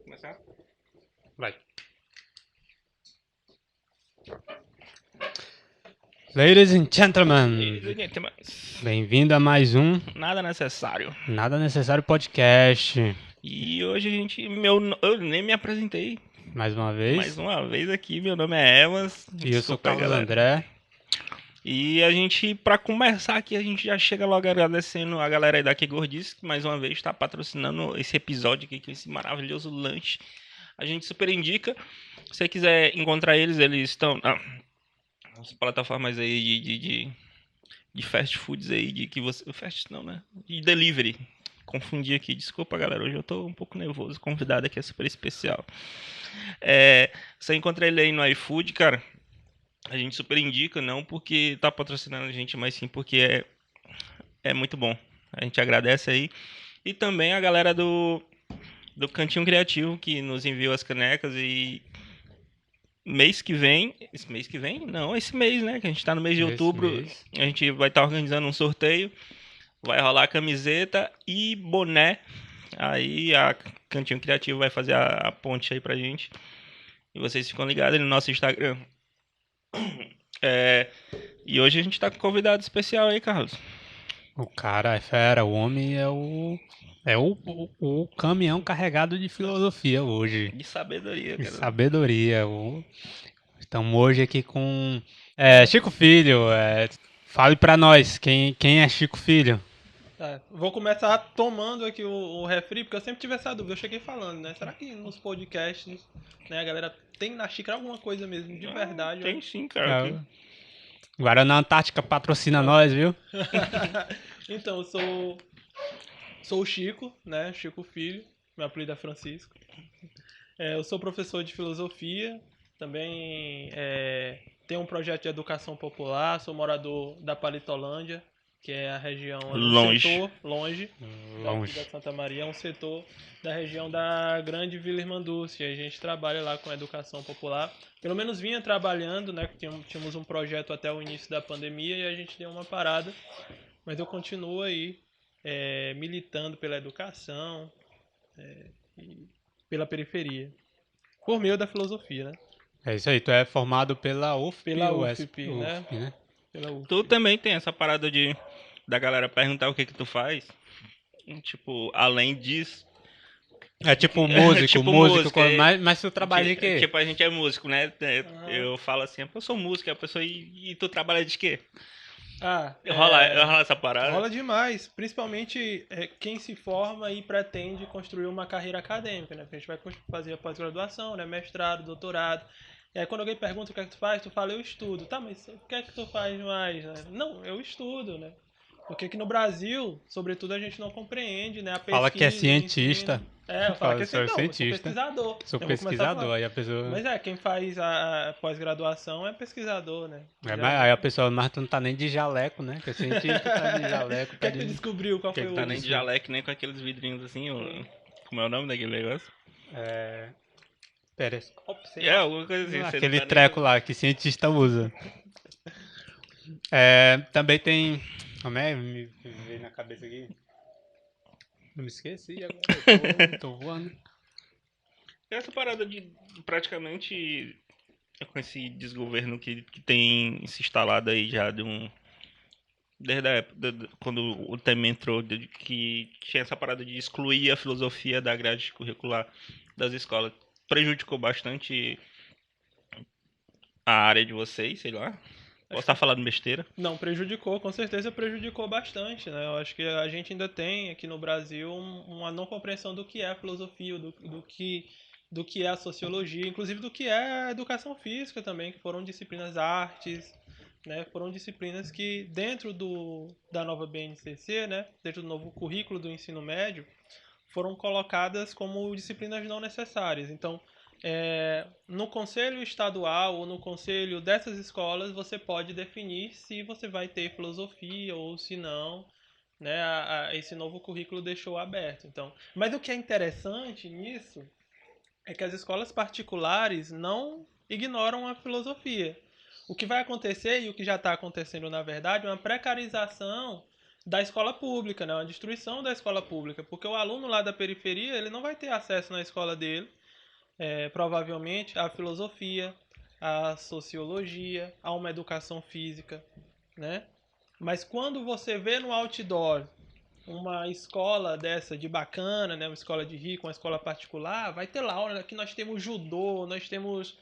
Começar? Vai. Ladies and gentlemen, bem-vindo a mais um Nada necessário. Nada Necessário Podcast. E hoje a gente. Eu nem me apresentei. Mais uma vez. Mais uma vez aqui, meu nome é Evans. E eu sou Desculpa aí, Carlos galera. André. E a gente, pra começar aqui, a gente já chega logo agradecendo a galera aí da Que Gordice, que mais uma vez está patrocinando esse episódio aqui, com esse maravilhoso lanche. A gente super indica. Se você quiser encontrar eles estão nas plataformas aí de fast foods aí, de que você. Fast não, né? De delivery. Confundi aqui, desculpa galera, hoje eu tô um pouco nervoso. O convidado aqui é super especial. Você encontra ele aí no iFood, cara. A gente super indica, não porque tá patrocinando a gente, mas sim porque é muito bom. A gente agradece aí. E também a galera do Cantinho Criativo que nos enviou as canecas e mês que vem, esse mês que vem? Não, esse mês, né? Que a gente tá no mês de outubro, a gente vai estar organizando um sorteio. Vai rolar camiseta e boné. Aí a Cantinho Criativo vai fazer a ponte aí pra gente. E vocês ficam ligados no nosso Instagram. E hoje a gente tá com um convidado especial aí, Carlos. O cara é fera, o homem é o caminhão carregado de filosofia hoje. De sabedoria, De cara. sabedoria. Estamos hoje aqui com Chico Filho. Fale pra nós, quem é Chico Filho? Vou começar tomando aqui o refri, porque eu sempre tive essa dúvida. Eu cheguei falando, né? Será que nos podcasts, né, a galera tem na xícara alguma coisa mesmo, de verdade? Tem sim, cara. Guaraná Antártica patrocina nós, viu? Então, eu sou o Chico, né? Chico Filho. Meu apelido é Francisco. Eu sou professor de filosofia. Também tenho um projeto de educação popular. Sou morador da Palitolândia, que é a região, um setor longe da Santa Maria, é um setor da região da Grande Vila Irmandúcia. A gente trabalha lá com educação popular. Pelo menos vinha trabalhando, né? Tínhamos um projeto até o início da pandemia e a gente deu uma parada. Mas eu continuo aí militando pela educação e pela periferia. Por meio da filosofia, né? É isso aí, tu é formado pela UFP, Pela UFP, né? Pela UFP. Tu também tem essa parada da galera perguntar o que tu faz. Tipo, além disso. É tipo músico, músico, mas tu trabalha de quê? Tipo, a gente é músico, né? Eu falo assim, eu sou músico, a pessoa, e tu trabalha de quê? Rola essa parada? Rola demais, principalmente quem se forma e pretende construir uma carreira acadêmica, né? Porque a gente vai fazer a pós-graduação, né? Mestrado, doutorado. E aí quando alguém pergunta o que é que tu faz, tu fala, eu estudo. Tá, mas o que é que tu faz mais, né? Não, eu estudo, né? Porque aqui no Brasil, sobretudo, a gente não compreende, né? A pesquisa, fala que é cientista. Fala que é pesquisador. Sou pesquisador, aí a pessoa... Mas quem faz a pós-graduação é pesquisador, né? Aí a pessoa, mas tu não tá nem de jaleco, né? Que é cientista, tá de jaleco. O que é que tu descobriu? Qual foi o... Tá nem de jaleco, nem com aqueles vidrinhos assim, como é o nome daquele negócio? Perescópio. Alguma coisa assim. Aquele treco lá que cientista usa. Também tem... Como é? Me veio na cabeça aqui. Não me esqueci agora, tô voando. Essa parada de praticamente com esse desgoverno que tem se instalado aí já desde a época quando o Temer entrou, que tinha essa parada de excluir a filosofia da grade curricular das escolas. Prejudicou bastante a área de vocês, sei lá. Posso estar falando besteira? Não, prejudicou, com certeza prejudicou bastante, né? Eu acho que a gente ainda tem aqui no Brasil uma não compreensão do que é a filosofia, do que é a sociologia, inclusive do que é a educação física também, que foram disciplinas artes, né? Foram disciplinas que dentro da nova BNCC, né? Dentro do novo currículo do ensino médio, foram colocadas como disciplinas não necessárias. Então, no conselho estadual ou no conselho dessas escolas, você pode definir se você vai ter filosofia ou se não. né, esse novo currículo deixou aberto. Então, mas o que é interessante nisso é que as escolas particulares não ignoram a filosofia. O que vai acontecer, e o que já está acontecendo na verdade, é uma precarização da escola pública, né? Uma destruição da escola pública, porque o aluno lá da periferia ele não vai ter acesso na escola dele, provavelmente, à filosofia, à sociologia, a uma educação física, né? Mas quando você vê no outdoor uma escola dessa de bacana, né, uma escola de rico, uma escola particular, vai ter lá, olha, aqui nós temos judô, nós temos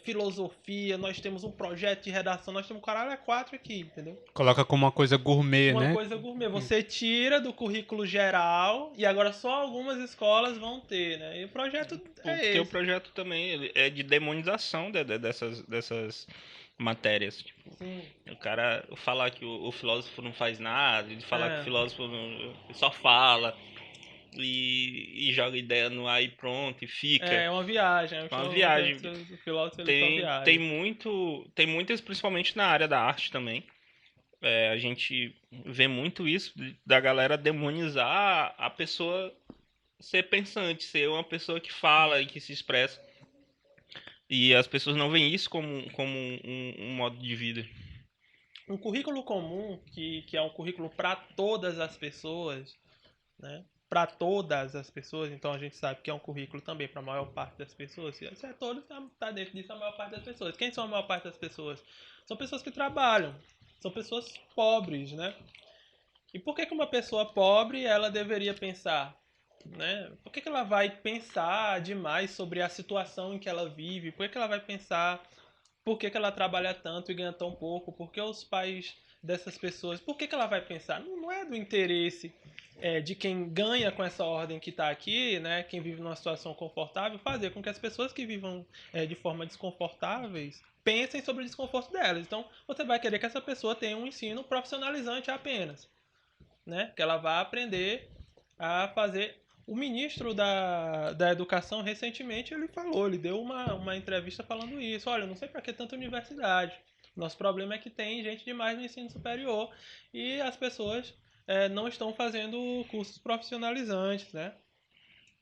filosofia, nós temos um projeto de redação, nós temos caralho, é 4 aqui, entendeu? Coloca como uma coisa gourmet, Uma né? coisa gourmet. Você tira do currículo geral e agora só algumas escolas vão ter, né? E o projeto é Porque o esse. projeto também é de demonização dessas matérias. Tipo, Sim. o cara falar que o filósofo não faz nada, de falar que o É. filósofo só fala e joga ideia no ar e pronto, e fica. É uma viagem. É uma viagem. O filósofo ele só Tem viaja. muitas, principalmente na área da arte também. A gente vê muito isso da galera demonizar a pessoa ser pensante, ser uma pessoa que fala e que se expressa. E as pessoas não veem isso como um modo de vida. Um currículo comum, que é um currículo para todas as pessoas, né? Para todas as pessoas, então a gente sabe que é um currículo também para a maior parte das pessoas. Se é todos, tá dentro disso a maior parte das pessoas. Quem são a maior parte das pessoas? São pessoas que trabalham, são pessoas pobres, né? E por que que uma pessoa pobre ela deveria pensar, né? Por que que ela vai pensar demais sobre a situação em que ela vive? Por que que ela vai pensar por que que ela trabalha tanto e ganha tão pouco? Por que os pais dessas pessoas? Por que que ela vai pensar? Não é do interesse de quem ganha com essa ordem que está aqui, né? Quem vive numa situação confortável, fazer com que as pessoas que vivam de forma desconfortáveis pensem sobre o desconforto delas. Então, você vai querer que essa pessoa tenha um ensino profissionalizante apenas, né? Que ela vá aprender a fazer. O ministro da Educação, recentemente, ele falou, ele deu uma entrevista falando isso. Olha, eu não sei para que tanta universidade. Nosso problema é que tem gente demais no ensino superior e as pessoas não estão fazendo cursos profissionalizantes, né?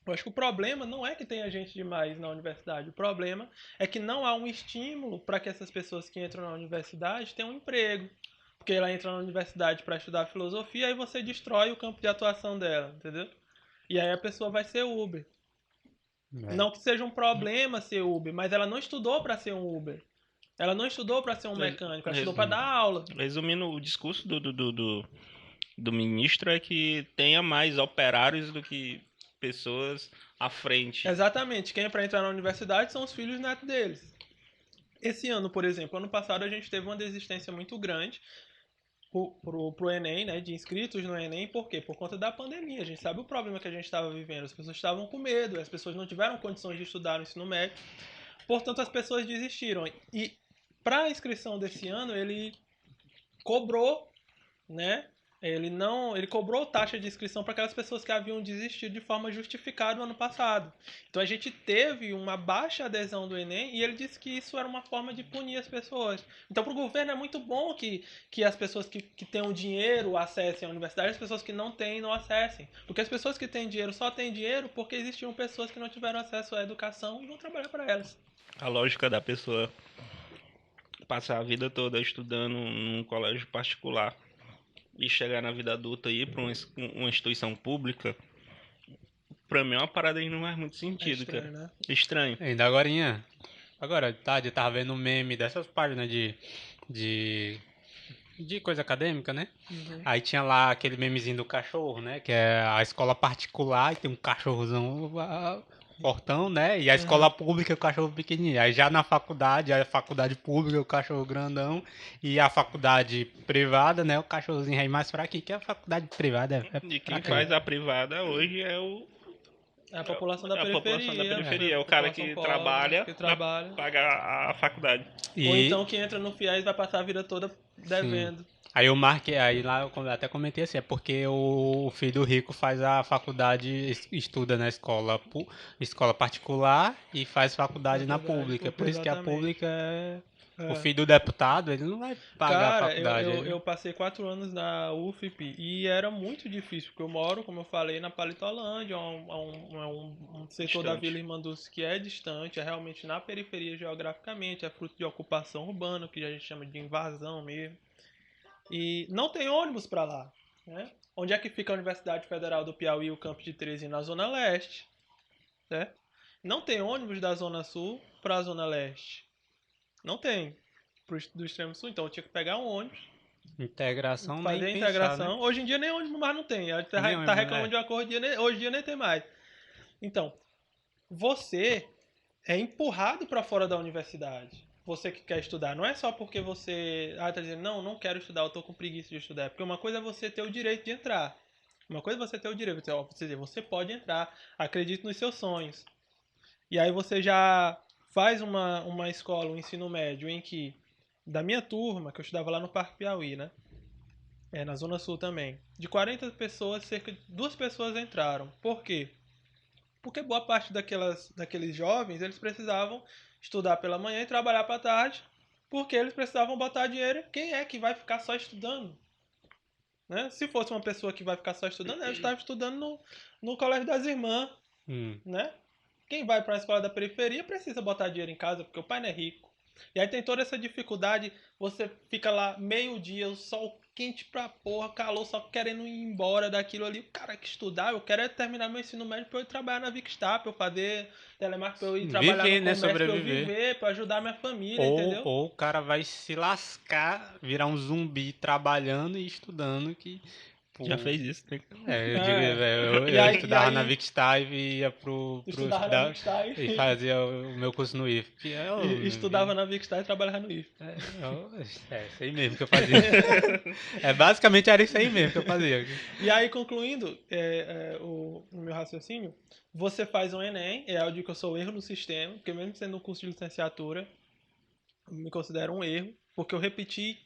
Eu acho que o problema não é que tenha gente demais na universidade. O problema é que não há um estímulo para que essas pessoas que entram na universidade tenham um emprego. Porque ela entra na universidade para estudar filosofia e você destrói o campo de atuação dela, entendeu? E aí a pessoa vai ser Uber. Não que seja um problema ser Uber, mas ela não estudou para ser um Uber. Ela não estudou para ser um mecânico, ela estudou para dar aula. Resumindo, o discurso do ministro é que tenha mais operários do que pessoas à frente. Exatamente. Quem é para entrar na universidade são os filhos netos deles. Esse ano, por exemplo, ano passado a gente teve uma desistência muito grande pro Enem, né, de inscritos no Enem, por quê? Por conta da pandemia. A gente sabe o problema que a gente estava vivendo. As pessoas estavam com medo, as pessoas não tiveram condições de estudar no ensino médio. Portanto, as pessoas desistiram. E para a inscrição desse ano, ele cobrou, né? Ele cobrou taxa de inscrição para aquelas pessoas que haviam desistido de forma justificada no ano passado. Então a gente teve uma baixa adesão do Enem e ele disse que isso era uma forma de punir as pessoas. Então para o governo é muito bom que as pessoas que tenham dinheiro acessem a universidade, as pessoas que não têm não acessem. Porque as pessoas que têm dinheiro só têm dinheiro porque existiam pessoas que não tiveram acesso à educação e vão trabalhar para elas. A lógica da pessoa passar a vida toda estudando num colégio particular e chegar na vida adulta e ir para uma instituição pública, pra mim é uma parada que não faz muito sentido, estranho, cara. né? É, Estranho. ainda agora, tarde, eu tava vendo um meme dessas páginas de coisa acadêmica, né? Uhum. Aí tinha lá aquele memezinho do cachorro, né? Que é a escola particular e tem um cachorrozão fortão, né? E a escola pública o cachorro pequenininho. Aí já na faculdade, a faculdade pública o cachorro grandão e a faculdade privada, né? O cachorrozinho aí mais fraquinho, que a faculdade privada E quem fraca. faz a privada hoje é É a população da a periferia. população da periferia. Né? É o cara População que pobre, trabalha que trabalha. pra pagar a faculdade. Ou então que entra no FIES vai passar a vida toda devendo. Aí eu marquei, aí lá eu até comentei assim, é porque o filho do rico faz a faculdade, estuda na escola particular e faz faculdade na pública. Por isso que a Exatamente. pública é O filho do deputado, ele não vai pagar a Cara, faculdade. eu passei 4 anos na UFP e era muito difícil, porque eu moro, como eu falei, na Palitolândia, um setor da Distante. Vila Irmanduce que é distante, é realmente na periferia geograficamente, é fruto de ocupação urbana, que a gente chama de invasão mesmo. E não tem ônibus para lá, né? Onde é que fica a Universidade Federal do Piauí, o campus de Teresina? Na Zona Leste, certo? Não tem ônibus da Zona Sul para a Zona Leste. Não tem. Do extremo sul, então eu tinha que pegar um ônibus, Integração nem fazer a pensar, né? integração. Hoje em dia nem ônibus mais não tem. A gente tá, Nem tá ônibus, reclamando de uma coisa, hoje em dia nem tem mais. Então, você é empurrado para fora da universidade. Você que quer estudar. Não é só porque você tá dizendo, não quero estudar, eu tô com preguiça de estudar. Porque uma coisa é você ter o direito de entrar. Uma coisa é você ter o direito. Você pode entrar, acredite nos seus sonhos. E aí você já faz uma escola, um ensino médio em que, da minha turma, que eu estudava lá no Parque Piauí, né? Na Zona Sul também. De 40 pessoas, cerca de 2 pessoas entraram. Por quê? Porque boa parte daqueles jovens, eles precisavam estudar pela manhã e trabalhar para tarde, porque eles precisavam botar dinheiro. Quem é que vai ficar só estudando? Né? Se fosse uma pessoa que vai ficar só estudando, ela estava estudando no Colégio das Irmãs, né? Quem vai para a escola da periferia precisa botar dinheiro em casa, porque o pai não é rico. E aí tem toda essa dificuldade, você fica lá meio-dia, o sol quente pra porra, calor, só querendo ir embora daquilo ali. O cara que estudar, eu quero é terminar meu ensino médio pra eu ir trabalhar na Vicstar, pra eu fazer telemarketing, pra eu ir trabalhar no Viver, né? comércio, pra eu Sobreviver. viver, pra ajudar minha família, Ou, entendeu? ou o cara vai se lascar, virar um zumbi trabalhando e estudando que... Já Pô, fez isso, né? eu digo, É. E eu aí, e estudava na aí Vicstar e ia pro estudava na estudar Vicstar e fazia o meu curso no IF. e estudava na Vicstar e trabalhava no IF. Isso aí mesmo que eu fazia. Basicamente era isso aí mesmo que eu fazia. E aí, concluindo o meu raciocínio, você faz um Enem, eu digo que eu sou erro no sistema, porque mesmo sendo um curso de licenciatura, eu me considero um erro, porque eu repeti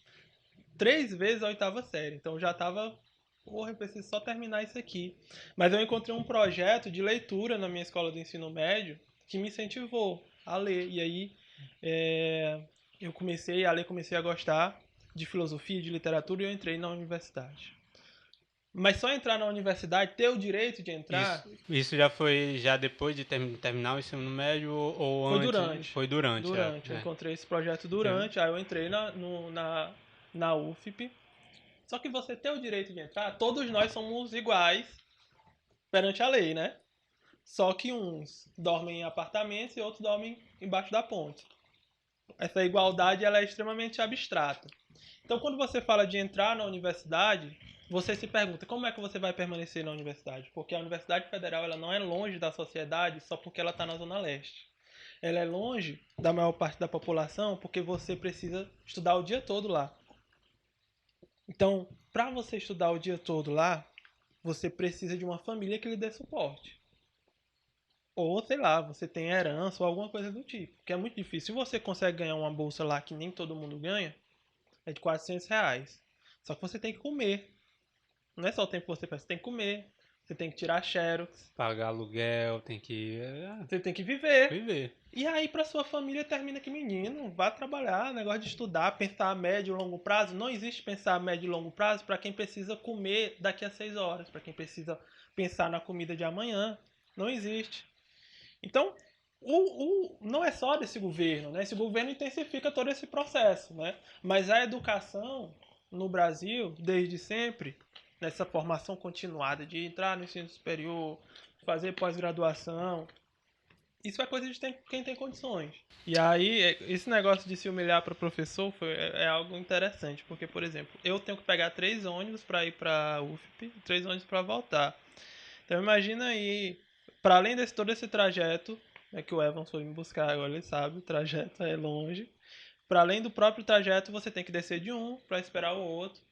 3 vezes a 8ª série, então eu já estava, porra, eu preciso só terminar isso aqui. Mas eu encontrei um projeto de leitura na minha escola do ensino médio que me incentivou a ler, e aí eu comecei a ler, comecei a gostar de filosofia, de literatura, e eu entrei na universidade. Mas só entrar na universidade, ter o direito de entrar, Isso já foi já depois de terminar o ensino médio ou foi antes? durante. Foi durante. Durante. Eu encontrei esse projeto durante, aí eu entrei na UFP. Só que você ter o direito de entrar, todos nós somos iguais perante a lei, né? Só que uns dormem em apartamentos e outros dormem embaixo da ponte. Essa igualdade ela é extremamente abstrata. Então, quando você fala de entrar na universidade, você se pergunta como é que você vai permanecer na universidade? Porque a Universidade Federal ela não é longe da sociedade só porque ela está na Zona Leste. Ela é longe da maior parte da população porque você precisa estudar o dia todo lá. Então, para você estudar o dia todo lá, você precisa de uma família que lhe dê suporte. Ou, sei lá, você tem herança ou alguma coisa do tipo. Que é muito difícil. Se você consegue ganhar uma bolsa lá que nem todo mundo ganha, é de R$ 400. Só que você tem que comer. Não é só o tempo que você faz, você tem que comer. Você tem que tirar xerox. Pagar aluguel, tem que Você tem que viver. viver. E aí pra sua família termina que menino, vá trabalhar, negócio de estudar, pensar a médio e longo prazo. Não existe pensar a médio e longo prazo para quem precisa comer daqui a 6 horas, para quem precisa pensar na comida de amanhã. Não existe. Então, não é só desse governo, né? Esse governo intensifica todo esse processo, né? Mas a educação no Brasil, desde sempre, nessa formação continuada de entrar no ensino superior, fazer pós-graduação, isso é coisa de quem tem condições. E aí, esse negócio de se humilhar para o professor é algo interessante, porque, por exemplo, eu tenho que pegar 3 ônibus para ir para a UFP, 3 ônibus para voltar. Então imagina aí, para além desse todo esse trajeto, que o Evans foi me buscar, agora ele sabe, o trajeto é longe. Para além do próprio trajeto, você tem que descer de um para esperar o outro.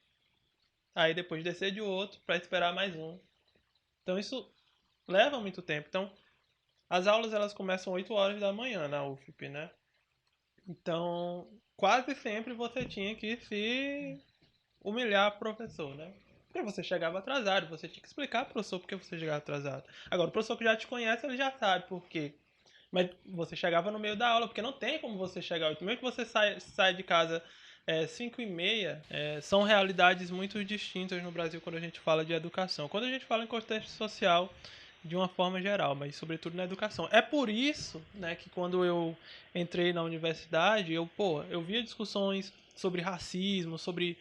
Aí depois descer de outro para esperar mais um. Então isso leva muito tempo. Então, as aulas elas começam 8 horas da manhã na UFP, né? Então, quase sempre você tinha que se humilhar o professor, né? Porque você chegava atrasado, você tinha que explicar pro professor porque você chegava atrasado. Agora, o professor que já te conhece, ele já sabe por quê. Mas você chegava no meio da aula, porque não tem como você chegar 8. Mesmo que você sai de casa 5h30, são realidades muito distintas no Brasil quando a gente fala de educação. Quando a gente fala em contexto social, de uma forma geral, mas sobretudo na educação. É por isso, né, que quando eu entrei na universidade, eu via discussões sobre racismo, sobre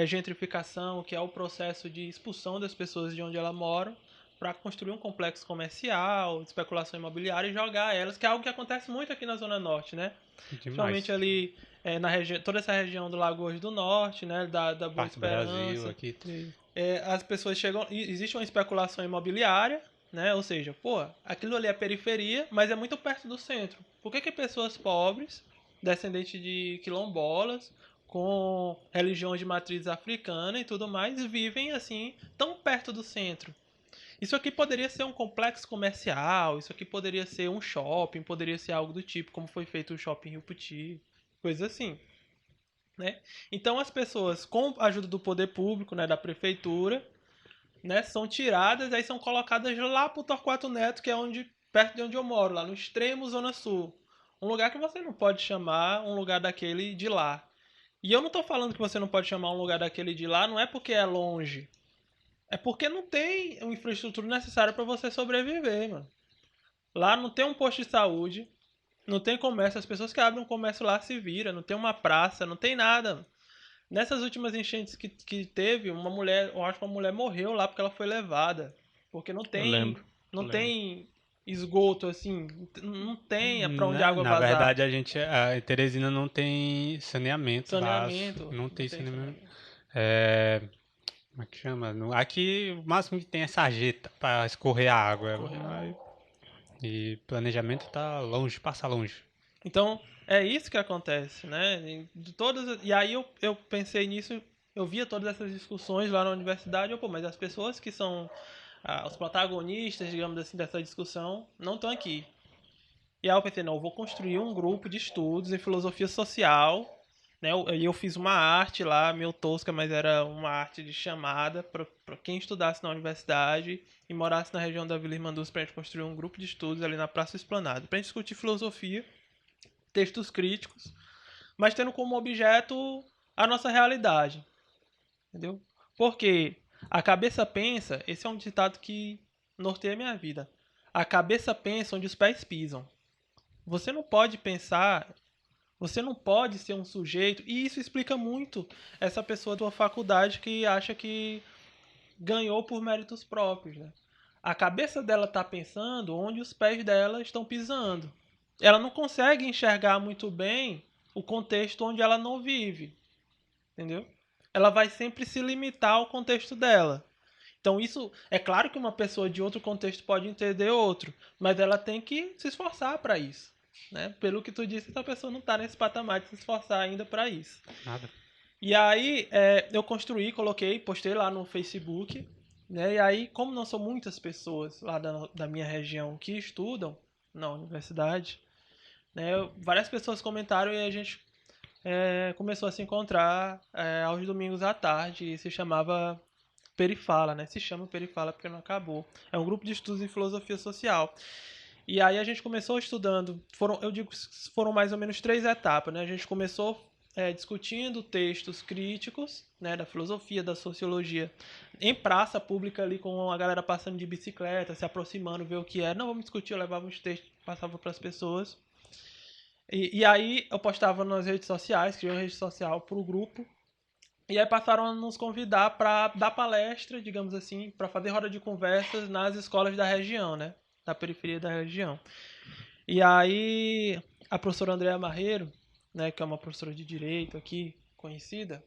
gentrificação, que é o processo de expulsão das pessoas de onde elas moram, para construir um complexo comercial, de especulação imobiliária e jogar elas, que é algo que acontece muito aqui na Zona Norte, né? Principalmente Demais. ali na região, toda essa região do Lagoas do Norte, né? Da Boa Parte do Brasil Esperança. aqui. As pessoas chegam. Existe uma especulação imobiliária, né? Ou seja, aquilo ali é periferia, mas é muito perto do centro. Por que pessoas pobres, descendentes de quilombolas, com religiões de matriz africana e tudo mais, vivem assim, tão perto do centro? Isso aqui poderia ser um complexo comercial, isso aqui poderia ser um shopping, poderia ser algo do tipo, como foi feito o shopping Rio Puti, coisa assim, né? Então as pessoas, com a ajuda do poder público, né, da prefeitura, né, são tiradas, aí são colocadas lá pro Torquato Neto, que é perto de onde eu moro, lá no extremo Zona Sul. Um lugar que você não pode chamar um lugar daquele de lá. E eu não tô falando que você não pode chamar um lugar daquele de lá, não é porque é longe. É porque não tem a infraestrutura necessária para você sobreviver, mano. Lá não tem um posto de saúde, não tem comércio, as pessoas que abrem um comércio lá se viram, não tem uma praça, não tem nada. Nessas últimas enchentes que teve, uma mulher, eu acho que uma mulher morreu lá porque ela foi levada. Porque não Eu tem, lembro. não tem esgoto assim, não tem para onde a água Na vazar. verdade, a Teresina não tem saneamento básico. Saneamento, Não não tem tem saneamento. saneamento. É, como é que chama? Aqui o máximo que tem é sarjeta para escorrer a água. Correto. E planejamento tá longe, passa longe. Então, é isso que acontece, né? E aí eu pensei nisso, eu via todas essas discussões lá na universidade, mas as pessoas que são os protagonistas, digamos assim, dessa discussão, não estão aqui. E aí eu pensei, não, eu vou construir um grupo de estudos em filosofia social, né? Eu fiz uma arte lá, meio tosca, mas era uma arte de chamada para quem estudasse na universidade e morasse na região da Vila Irmanduz para a gente construir um grupo de estudos ali na Praça Esplanada, para a gente discutir filosofia, textos críticos, mas tendo como objeto a nossa realidade, entendeu? Porque a cabeça pensa, esse é um ditado que norteia a minha vida. A cabeça pensa onde os pés pisam. Você não pode pensar, você não pode ser um sujeito, e isso explica muito essa pessoa de uma faculdade que acha que ganhou por méritos próprios, né? A cabeça dela está pensando onde os pés dela estão pisando. Ela não consegue enxergar muito bem o contexto onde ela não vive, entendeu? Ela vai sempre se limitar ao contexto dela. Então isso, é claro que uma pessoa de outro contexto pode entender outro, mas ela tem que se esforçar para isso, né? Pelo que tu disse, essa pessoa não está nesse patamar de se esforçar ainda para isso. Nada. E aí eu construí, coloquei, postei lá no Facebook, né? E aí, como não são muitas pessoas lá da minha região que estudam na universidade, né? Várias pessoas comentaram e a gente começou a se encontrar aos domingos à tarde e se chamava Perifala, né? Se chama Perifala porque não acabou. É um grupo de estudos em filosofia social. E aí a gente começou estudando, foram mais ou menos 3 etapas, né? A gente começou discutindo textos críticos, né, da filosofia, da sociologia, em praça pública ali com a galera passando de bicicleta, se aproximando, ver o que era. Não, vamos discutir, eu levava uns textos, passava para as pessoas. E aí eu postava nas redes sociais, criei uma rede social para o grupo. E aí passaram a nos convidar para dar palestra, digamos assim, para fazer roda de conversas nas escolas da região, né? Da periferia da região. E aí a professora Andréa Marreiro, né, que é uma professora de direito aqui, conhecida,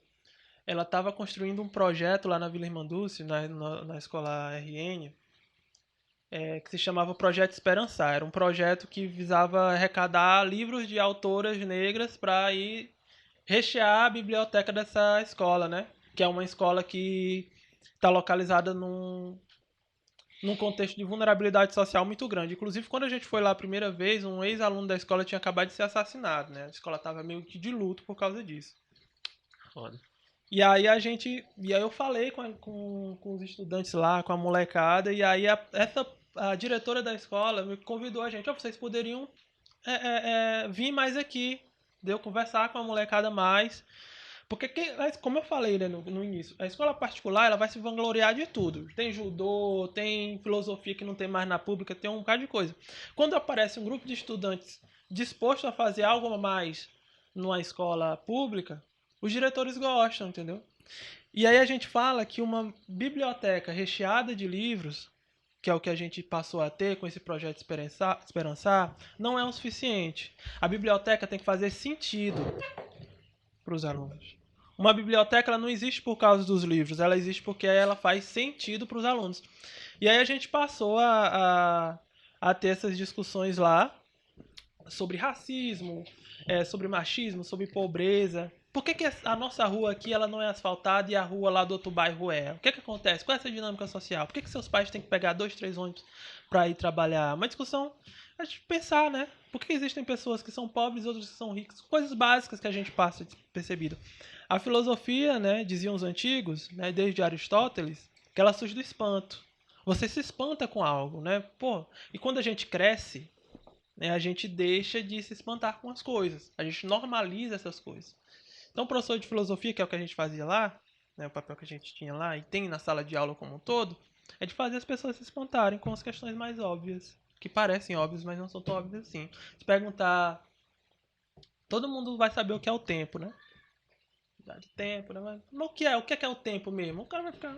ela estava construindo um projeto lá na Vila Irmandúcio, na escola RN, que se chamava Projeto Esperançar. Era um projeto que visava arrecadar livros de autoras negras para ir rechear a biblioteca dessa escola, né? Que é uma escola que está localizada num contexto de vulnerabilidade social muito grande. Inclusive, quando a gente foi lá a primeira vez, um ex-aluno da escola tinha acabado de ser assassinado, né? A escola estava meio que de luto por causa disso. Foda. E aí eu falei com os estudantes lá, com a molecada, e aí a diretora da escola me convidou a gente, vocês poderiam vir mais aqui, deu conversar com a molecada mais. Porque, como eu falei, né, no início, a escola particular ela vai se vangloriar de tudo. Tem judô, tem filosofia que não tem mais na pública, tem um bocado de coisa. Quando aparece um grupo de estudantes disposto a fazer algo a mais numa escola pública, os diretores gostam, entendeu? E aí a gente fala que uma biblioteca recheada de livros, que é o que a gente passou a ter com esse projeto Esperançar, não é o suficiente. A biblioteca tem que fazer sentido para os alunos. Uma biblioteca ela não existe por causa dos livros, ela existe porque ela faz sentido para os alunos. E aí a gente passou a ter essas discussões lá sobre racismo, sobre machismo, sobre pobreza. Por que a nossa rua aqui ela não é asfaltada e a rua lá do outro bairro é? O que acontece? Qual é essa dinâmica social? Por que seus pais têm que pegar 2, 3 ônibus para ir trabalhar? Uma discussão a gente pensar, né? Por que existem pessoas que são pobres e outras que são ricas? Coisas básicas que a gente passa despercebido. A filosofia, né, diziam os antigos, né, desde Aristóteles, que ela surge do espanto. Você se espanta com algo, né? Pô, e quando a gente cresce, né, a gente deixa de se espantar com as coisas. A gente normaliza essas coisas. Então, o professor de filosofia, que é o que a gente fazia lá, né, o papel que a gente tinha lá e tem na sala de aula como um todo, é de fazer as pessoas se espantarem com as questões mais óbvias, que parecem óbvias, mas não são tão óbvias assim. Se perguntar, todo mundo vai saber o que é o tempo, né? De tempo, né? Mas o que é? O que é o tempo mesmo? O cara vai ficar,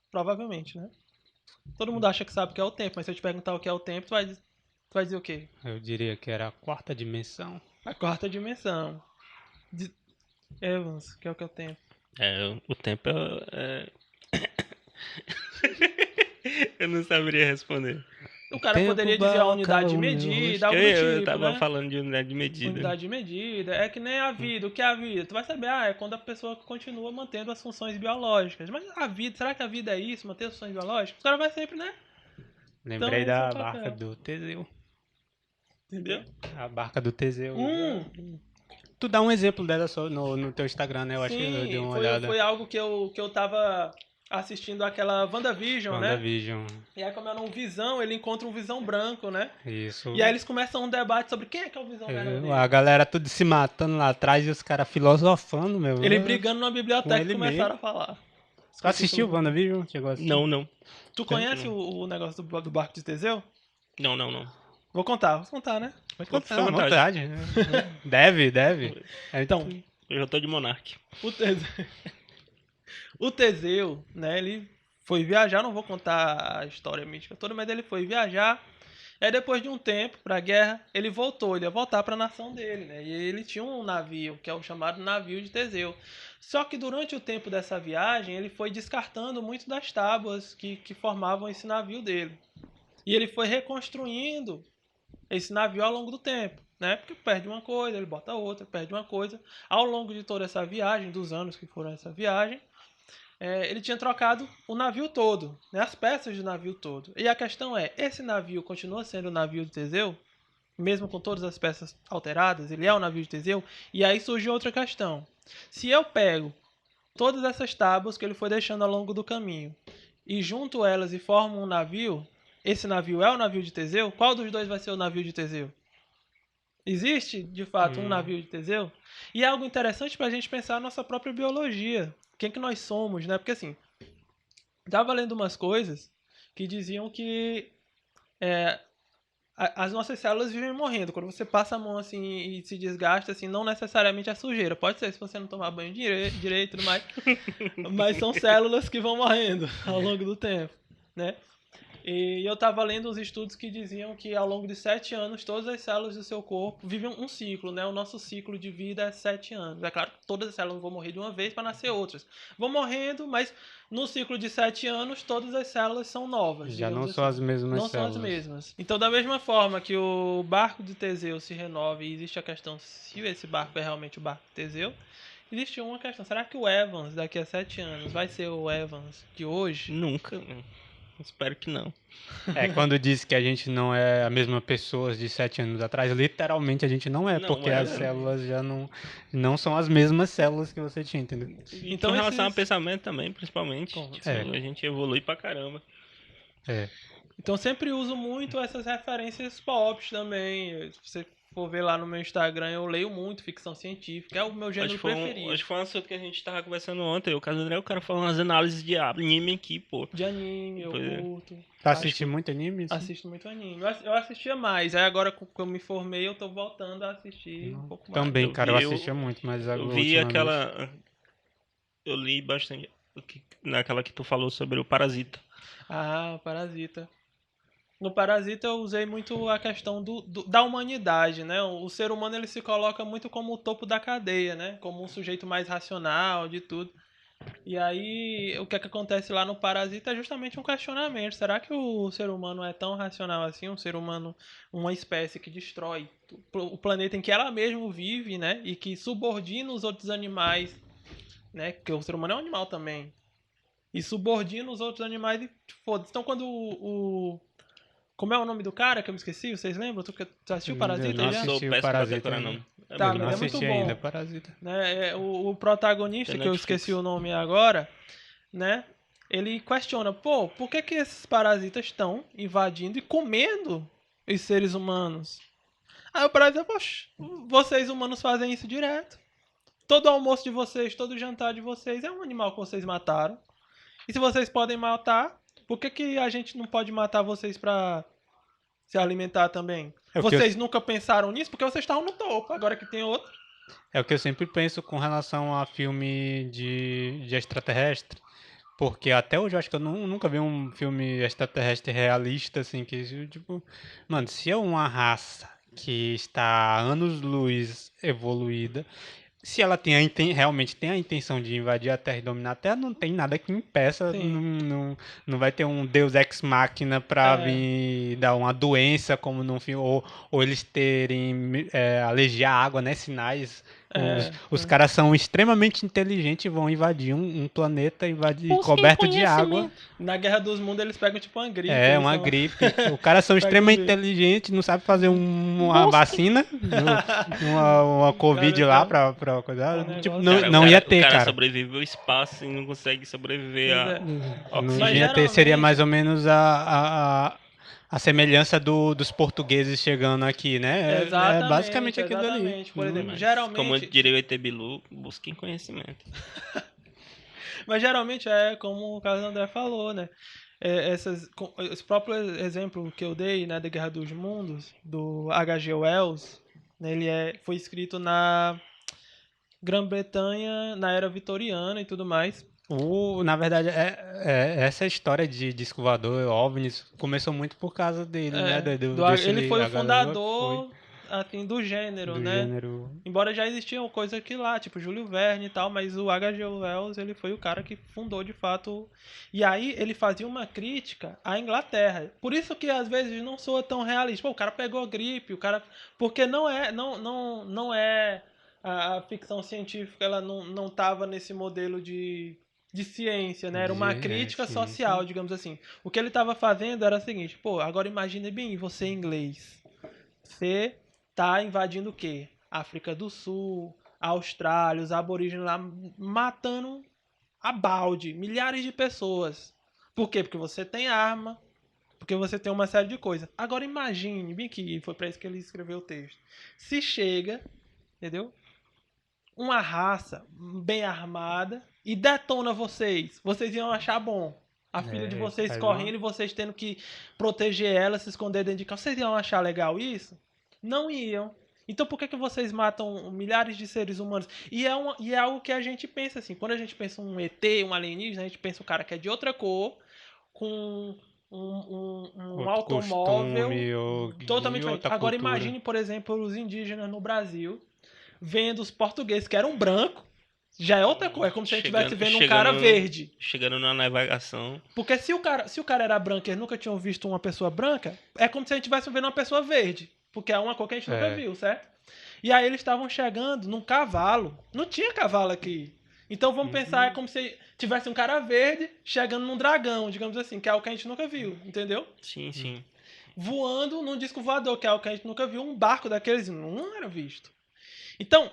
provavelmente, né? Todo mundo acha que sabe o que é o tempo, mas se eu te perguntar o que é o tempo, tu vai dizer o quê? Eu diria que era a 4ª dimensão. A 4ª dimensão. Evans, que é o tempo? O tempo Eu não saberia responder. O cara poderia dizer a unidade de medida, algo do tipo, Eu tava né? falando de unidade de medida. Unidade de medida. É que nem a vida. O que é a vida? Tu vai saber, é quando a pessoa continua mantendo as funções biológicas. Mas a vida, será que a vida é isso? Manter as funções biológicas? O cara vai sempre, né? Lembrei Então, da esse é o barca papel. do Teseu. Entendeu? A barca do Teseu. Tu dá um exemplo dela só no teu Instagram, né? Eu acho que eu dei uma olhada. Foi algo que eu tava assistindo aquela WandaVision, né? WandaVision. E aí, como era um Visão, ele encontra um Visão branco, né? Isso. E aí eles começam um debate sobre quem é que é o Visão verdadeiro. A galera tudo se matando lá atrás e os caras filosofando, meu. Ele brigando numa biblioteca e ele começaram a falar. Tu assistiu o WandaVision? Chegou a assistir? Não. Tu conhece o negócio do barco de Teseu? Não. Vou contar, né? Pode contar, à vontade. Deve. Então, eu já tô de Monark. O Teseu, né, ele foi viajar, não vou contar a história mística toda, mas ele foi viajar. Aí depois de um tempo, pra guerra, ele ia voltar pra nação dele, né? E ele tinha um navio, que é o chamado navio de Teseu. Só que durante o tempo dessa viagem, ele foi descartando muito das tábuas que formavam esse navio dele. E ele foi reconstruindo esse navio ao longo do tempo, né? Porque perde uma coisa, ele bota outra, perde uma coisa. Ao longo de toda essa viagem, dos anos que foram essa viagem, ele tinha trocado o navio todo, né? As peças do navio todo. E a questão é, esse navio continua sendo o navio de Teseu? Mesmo com todas as peças alteradas, ele é o navio de Teseu? E aí surge outra questão. Se eu pego todas essas tábuas que ele foi deixando ao longo do caminho e junto elas e formo um navio, esse navio é o navio de Teseu? Qual dos dois vai ser o navio de Teseu? Existe, de fato, um navio de Teseu? E é algo interessante para a gente pensar a nossa própria biologia. Quem que nós somos, né? Porque assim, estava lendo umas coisas que diziam que as nossas células vivem morrendo. Quando você passa a mão assim e se desgasta, assim, não necessariamente é sujeira. Pode ser se você não tomar banho direito e tudo mais. Mas são células que vão morrendo ao longo do tempo, né? E eu estava lendo uns estudos que diziam que ao longo de 7 anos, todas as células do seu corpo vivem um ciclo, né? O nosso ciclo de vida é 7 anos. É claro que todas as células vão morrer de uma vez para nascer outras. Vão morrendo, mas no ciclo de 7 anos, todas as células são novas. Já não são as mesmas não células. são as mesmas. Então, da mesma forma que o barco de Teseu se renova e existe a questão se esse barco é realmente o barco de Teseu, existe uma questão. Será que o Evans, daqui a 7 anos, vai ser o Evans de hoje? Nunca. Espero que não. Quando diz que a gente não é a mesma pessoa de 7 anos atrás, literalmente a gente não é, porque as células já não são as mesmas células que você tinha, entendeu? Então, em relação ao pensamento também, principalmente, a gente evolui pra caramba. Então sempre uso muito essas referências pop também. Se você for ver lá no meu Instagram, eu leio muito ficção científica. É o meu Acho gênero que foi preferido. acho que foi um assunto que a gente tava conversando ontem. O caso do André, o cara falando umas análises de anime aqui, pô. De anime, eu Pois é. curto. Tu assiste muito anime? Assim? Assisto muito anime. Eu assistia mais. Aí agora que eu me formei, eu tô voltando a assistir um pouco mais. Também, Eu cara, eu vi- assistia muito, mas Eu vi ultimamente... aquela. Eu li bastante. Naquela que tu falou sobre o Parasita. Ah, Parasita. No Parasita eu usei muito a questão da humanidade, né? O ser humano ele se coloca muito como o topo da cadeia, né? Como um sujeito mais racional de tudo. E aí, o que é que acontece lá no Parasita é justamente um questionamento. Será que o ser humano é tão racional assim? Um ser humano, uma espécie que destrói o planeta em que ela mesma vive, né? E que subordina os outros animais, né? Porque o ser humano é um animal também. E subordina os outros animais e foda-se. Então, quando como é o nome do cara que eu me esqueci? Vocês lembram? Tu assistiu Eu Parasita não já? Sou assisti o péssimo pra Parasita decorar ainda. nome. É Tá, bem Não mas é legal. muito assisti bom. ainda, Parasita. Né? O protagonista, Tem que eu Netflix. esqueci o nome agora, né? Ele questiona, pô, por que que esses parasitas estão invadindo e comendo os seres humanos? Aí o parasita, poxa, vocês humanos fazem isso direto. Todo almoço de vocês, todo jantar de vocês é um animal que vocês mataram. E se vocês podem matar, por que que a gente não pode matar vocês pra se alimentar também? É o que eu- Vocês nunca pensaram nisso porque vocês estavam no topo, agora que tem outro. É o que eu sempre penso com relação a filme de extraterrestre. Porque até hoje eu acho que eu nunca vi um filme extraterrestre realista, assim, que, tipo... Mano, se é uma raça que está há anos-luz evoluída, se ela realmente tem a intenção de invadir a Terra e dominar a Terra, não tem nada que impeça, Sim. não vai ter um Deus Ex Machina pra É. vir dar uma doença, como num filme, ou eles terem alergia à água, né, sinais. Os caras são extremamente inteligentes e vão invadir um planeta coberto de água. Na Guerra dos Mundos eles pegam tipo uma gripe. É, eles uma são- gripe. Os caras são Pega extremamente um vírus. inteligentes, não sabem fazer uma vacina, uma Covid Cara, lá tá- pra coisa. um Tipo, negócio. não ia O ter, cara cara. sobrevive ao espaço e não consegue sobreviver Pois a é. Não Mas ia ter, seria geralmente- mais ou menos a semelhança dos portugueses chegando aqui, né? É basicamente aquilo ali. exatamente. Por exemplo, Mas, geralmente, como diria o ET Bilu, busquem conhecimento. mas geralmente é como o Carlos André falou, né? Esse próprio exemplo que eu dei, né, da Guerra dos Mundos, do H.G. Wells, né, foi escrito na Grã-Bretanha na era vitoriana e tudo mais. Na verdade, essa história de disco voador, OVNIs, começou muito por causa dele, né? Ele foi o H.G. fundador assim, do do gênero, né? gênero. Embora já existiam coisas aqui lá, tipo Júlio Verne e tal, mas o H.G. Wells, ele foi o cara que fundou de fato. E aí ele fazia uma crítica à Inglaterra. Por isso que às vezes não soa tão realista. Pô, o cara pegou gripe, o cara porque não é a ficção científica, ela não tava nesse modelo de ciência, né? Era uma crítica Ciência. social, digamos assim. O que ele estava fazendo era o seguinte, pô, agora imagine bem, você inglês. Você tá invadindo o quê? África do Sul, Austrália, os aborígenes lá matando a balde, milhares de pessoas. Por quê? Porque você tem arma, porque você tem uma série de coisas. Agora imagine, bem que foi para isso que ele escreveu o texto. Se chega, entendeu? Uma raça bem armada e detona vocês. Vocês iam achar bom. A filha de vocês faz correndo e vocês tendo que proteger ela, se esconder dentro de casa. Vocês iam achar legal isso? Não iam. Então por que vocês matam milhares de seres humanos? E é algo que a gente pensa assim. Quando a gente pensa um ET, um alienígena, a gente pensa um cara que é de outra cor, com um Outro automóvel costume, totalmente e diferente. outra Agora cultura. imagine, por exemplo, os indígenas no Brasil vendo os portugueses que eram brancos. Já é outra coisa. É como se a gente estivesse vendo um cara verde. Chegando na navegação. Porque se o cara era branco e eles nunca tinham visto uma pessoa branca, é como se a gente estivesse vendo uma pessoa verde. Porque é uma cor que a gente nunca viu, certo? E aí eles estavam chegando num cavalo. Não tinha cavalo aqui. Então vamos pensar, é como se tivesse um cara verde chegando num dragão, digamos assim, que é algo que a gente nunca viu, entendeu? Sim, sim. Voando num disco voador, que é algo que a gente nunca viu, um barco daqueles não era visto. Então,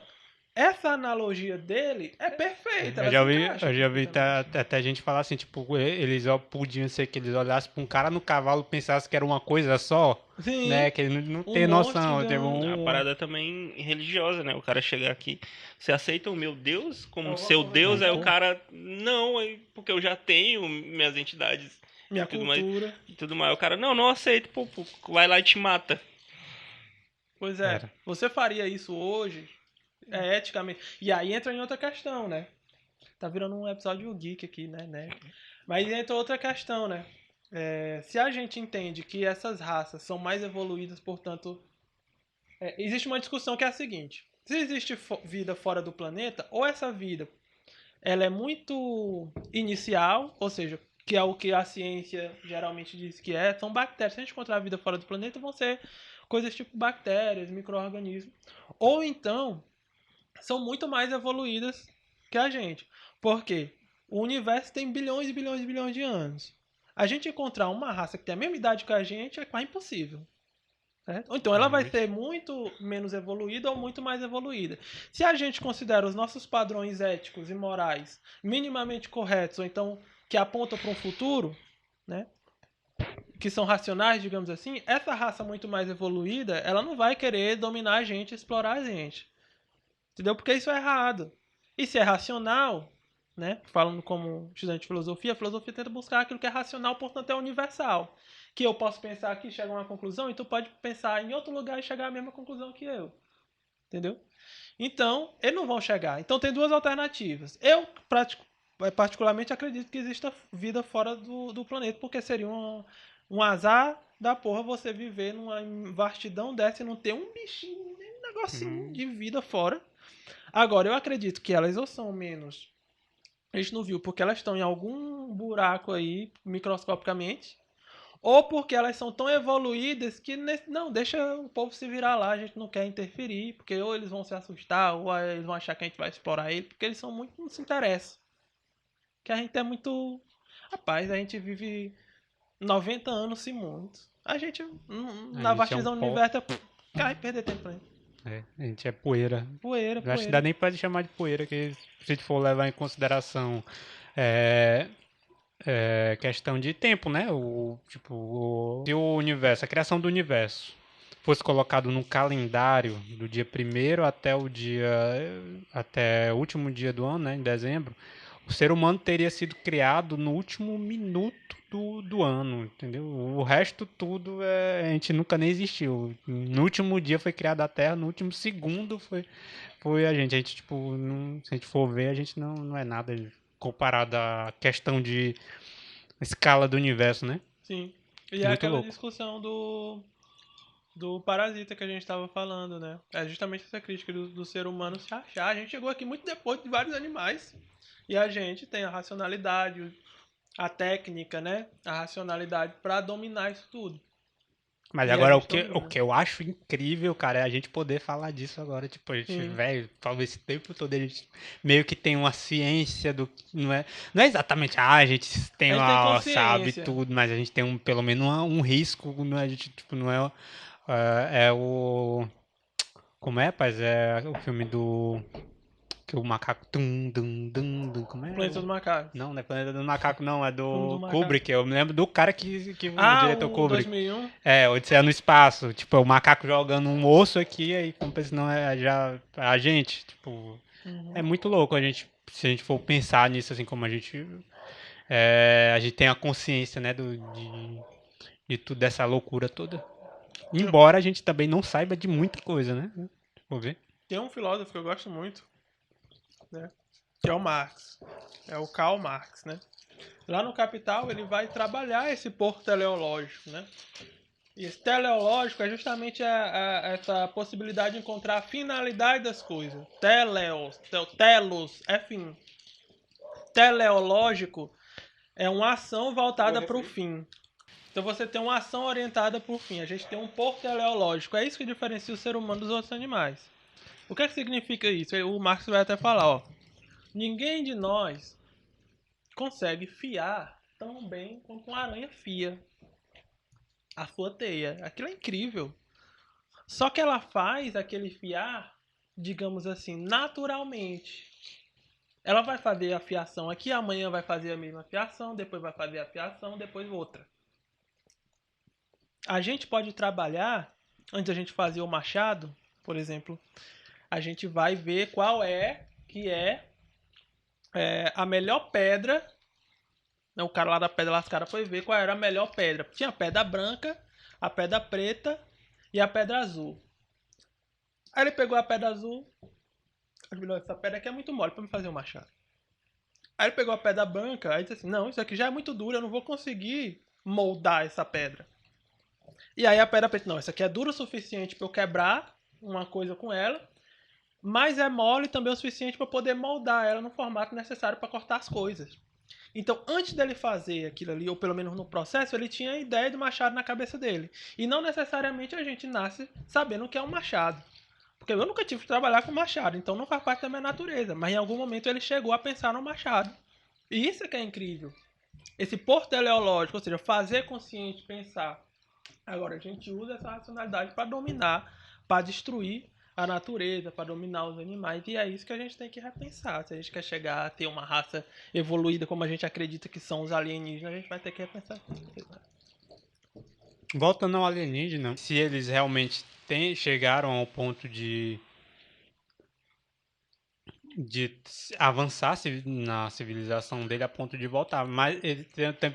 essa analogia dele é perfeita. Eu ela já se vi, encaixa eu já vi perfeitamente. até gente falar assim, tipo, eles podiam ser que eles olhassem pra um cara no cavalo e pensassem que era uma coisa só, né? Sim, Que ele não um tem monstro noção. Tipo, ganhando. A parada também religiosa, né? O cara chegar aqui, você aceita o meu Deus como seu Vou Deus? Aí o aceitar cara, não, porque eu já tenho minhas entidades e minha tudo mais. cultura. E tudo mais. O cara, não aceito, pô, vai lá e te mata. Pois é, era. você faria isso hoje? É eticamente. E aí entra em outra questão, né? Tá virando um episódio geek aqui, né? Mas entra outra questão, né? Se a gente entende que essas raças são mais evoluídas, portanto, existe uma discussão que é a seguinte: se existe vida fora do planeta, ou essa vida ela é muito inicial, ou seja, que é o que a ciência geralmente diz que são bactérias. Se a gente encontrar vida fora do planeta, vão ser coisas tipo bactérias, micro-organismos. Ou então, são muito mais evoluídas que a gente. Por quê? O universo tem bilhões e bilhões e bilhões de anos. A gente encontrar uma raça que tem a mesma idade que a gente é quase impossível. Certo? Ou então ela vai ser muito menos evoluída ou muito mais evoluída. Se a gente considera os nossos padrões éticos e morais minimamente corretos, ou então que apontam para um futuro, né, que são racionais, digamos assim, essa raça muito mais evoluída, ela não vai querer dominar a gente, explorar a gente. Entendeu? Porque isso é errado. E se é racional, né? Falando como estudante de filosofia, a filosofia tenta buscar aquilo que é racional, portanto é universal. Que eu posso pensar aqui e chegar a uma conclusão, e tu pode pensar em outro lugar e chegar à mesma conclusão que eu. Entendeu? Então, eles não vão chegar. Então tem duas alternativas. Eu, particularmente, acredito que exista vida fora do planeta, porque seria um azar da porra você viver numa vastidão dessa e não ter um bichinho, nem um negocinho de vida fora. Agora, eu acredito que elas ou são menos. A gente não viu porque elas estão em algum buraco aí, microscopicamente. Ou porque elas são tão evoluídas que não, deixa o povo se virar lá, a gente não quer interferir, porque ou eles vão se assustar, ou eles vão achar que a gente vai explorar ele, porque eles são muito, não se interessam. Que a gente é muito. Rapaz, a gente vive 90 anos, se muito. A gente, A na gente é um vastidão do pó. universo, cai perder tempo pra gente. A gente é poeira. Poeira, Eu acho que dá poeira. nem pra chamar de poeira, que se a gente for levar em consideração é, questão de tempo, né? Se o universo, a criação do universo fosse colocado no calendário do dia primeiro até o último dia do ano, né, em dezembro, o ser humano teria sido criado no último minuto do ano, entendeu? O resto tudo a gente nunca nem existiu. No último dia foi criada a Terra, no último segundo foi a gente. A gente, tipo, se a gente for ver, a gente não é nada comparado à questão de escala do universo, né? Sim. E é Muito aquela louco. discussão do parasita que a gente estava falando, né? É justamente essa crítica do ser humano se achar. A gente chegou aqui muito depois de vários animais. E a gente tem a racionalidade, a técnica, né? A racionalidade para dominar isso tudo. Mas E a agora gente o domina. que eu acho incrível, cara, é a gente poder falar disso agora. Tipo, a gente, Sim. velho, talvez esse tempo todo a gente meio que tem uma ciência do que não é exatamente, a gente A tem gente tem sabe consciência. tudo, mas a gente tem pelo menos um risco, não é, a gente, tipo, não é, é o como é, rapaz? É o filme do que o macaco como é? Planeta do Macaco. Não, não é Planeta do Macaco, não, é Filme do do Macaco. Kubrick. Eu me lembro do cara que o Ah, diretor um Kubrick. 2001. É, Odisseia no Espaço. Tipo, é o macaco jogando um osso aqui, aí como pensa, não é já a gente, tipo, é Uhum. muito louco a gente, se a gente for pensar nisso assim como a gente tem a consciência, né, de tudo dessa loucura toda. Embora a gente também não saiba de muita coisa, né? Vou ver. Tem um filósofo que eu gosto muito, né? Que é o Marx. É o Karl Marx, né? Lá no Capital ele vai trabalhar esse porto teleológico, né? E esse teleológico é justamente essa possibilidade de encontrar a finalidade das coisas. Telos é fim. Teleológico é uma ação voltada para o fim. Então você tem uma ação orientada para o fim. A gente tem um porto teleológico. É isso que diferencia o ser humano dos outros animais. O que significa isso? O Marx vai até falar, ó. Ninguém de nós consegue fiar tão bem quanto uma aranha fia a sua teia. Aquilo é incrível. Só que ela faz aquele fiar digamos assim, naturalmente. Ela vai fazer a fiação aqui, amanhã vai fazer a mesma fiação, depois vai fazer a fiação, depois outra. A gente pode trabalhar, antes da gente fazer o machado, por exemplo, a gente vai ver qual é que é a melhor pedra. O cara lá da Pedra Lascada foi ver qual era a melhor pedra. Tinha a pedra branca, a pedra preta e a pedra azul. Aí ele pegou a pedra azul. Essa pedra aqui é muito mole pra me fazer um machado. Aí ele pegou a pedra branca, aí disse assim, não, isso aqui já é muito duro, eu não vou conseguir moldar essa pedra. E aí a pedra preta, não, essa aqui é dura o suficiente para eu quebrar uma coisa com ela, mas é mole também o suficiente para poder moldar ela no formato necessário para cortar as coisas. Então, antes dele fazer aquilo ali, ou pelo menos no processo, ele tinha a ideia do machado na cabeça dele. E não necessariamente a gente nasce sabendo o que é um machado. Porque eu nunca tive que trabalhar com machado, então não faz parte da minha natureza. Mas em algum momento ele chegou a pensar no machado. E isso é que é incrível. Esse pôr teleológico, ou seja, fazer consciente pensar. Agora, a gente usa essa racionalidade para dominar, para destruir a natureza, para dominar os animais. E é isso que a gente tem que repensar. Se a gente quer chegar a ter uma raça evoluída como a gente acredita que são os alienígenas, a gente vai ter que repensar. Voltando ao alienígena, se eles realmente chegaram ao ponto de avançar na civilização dele a ponto de voltar. Mas ele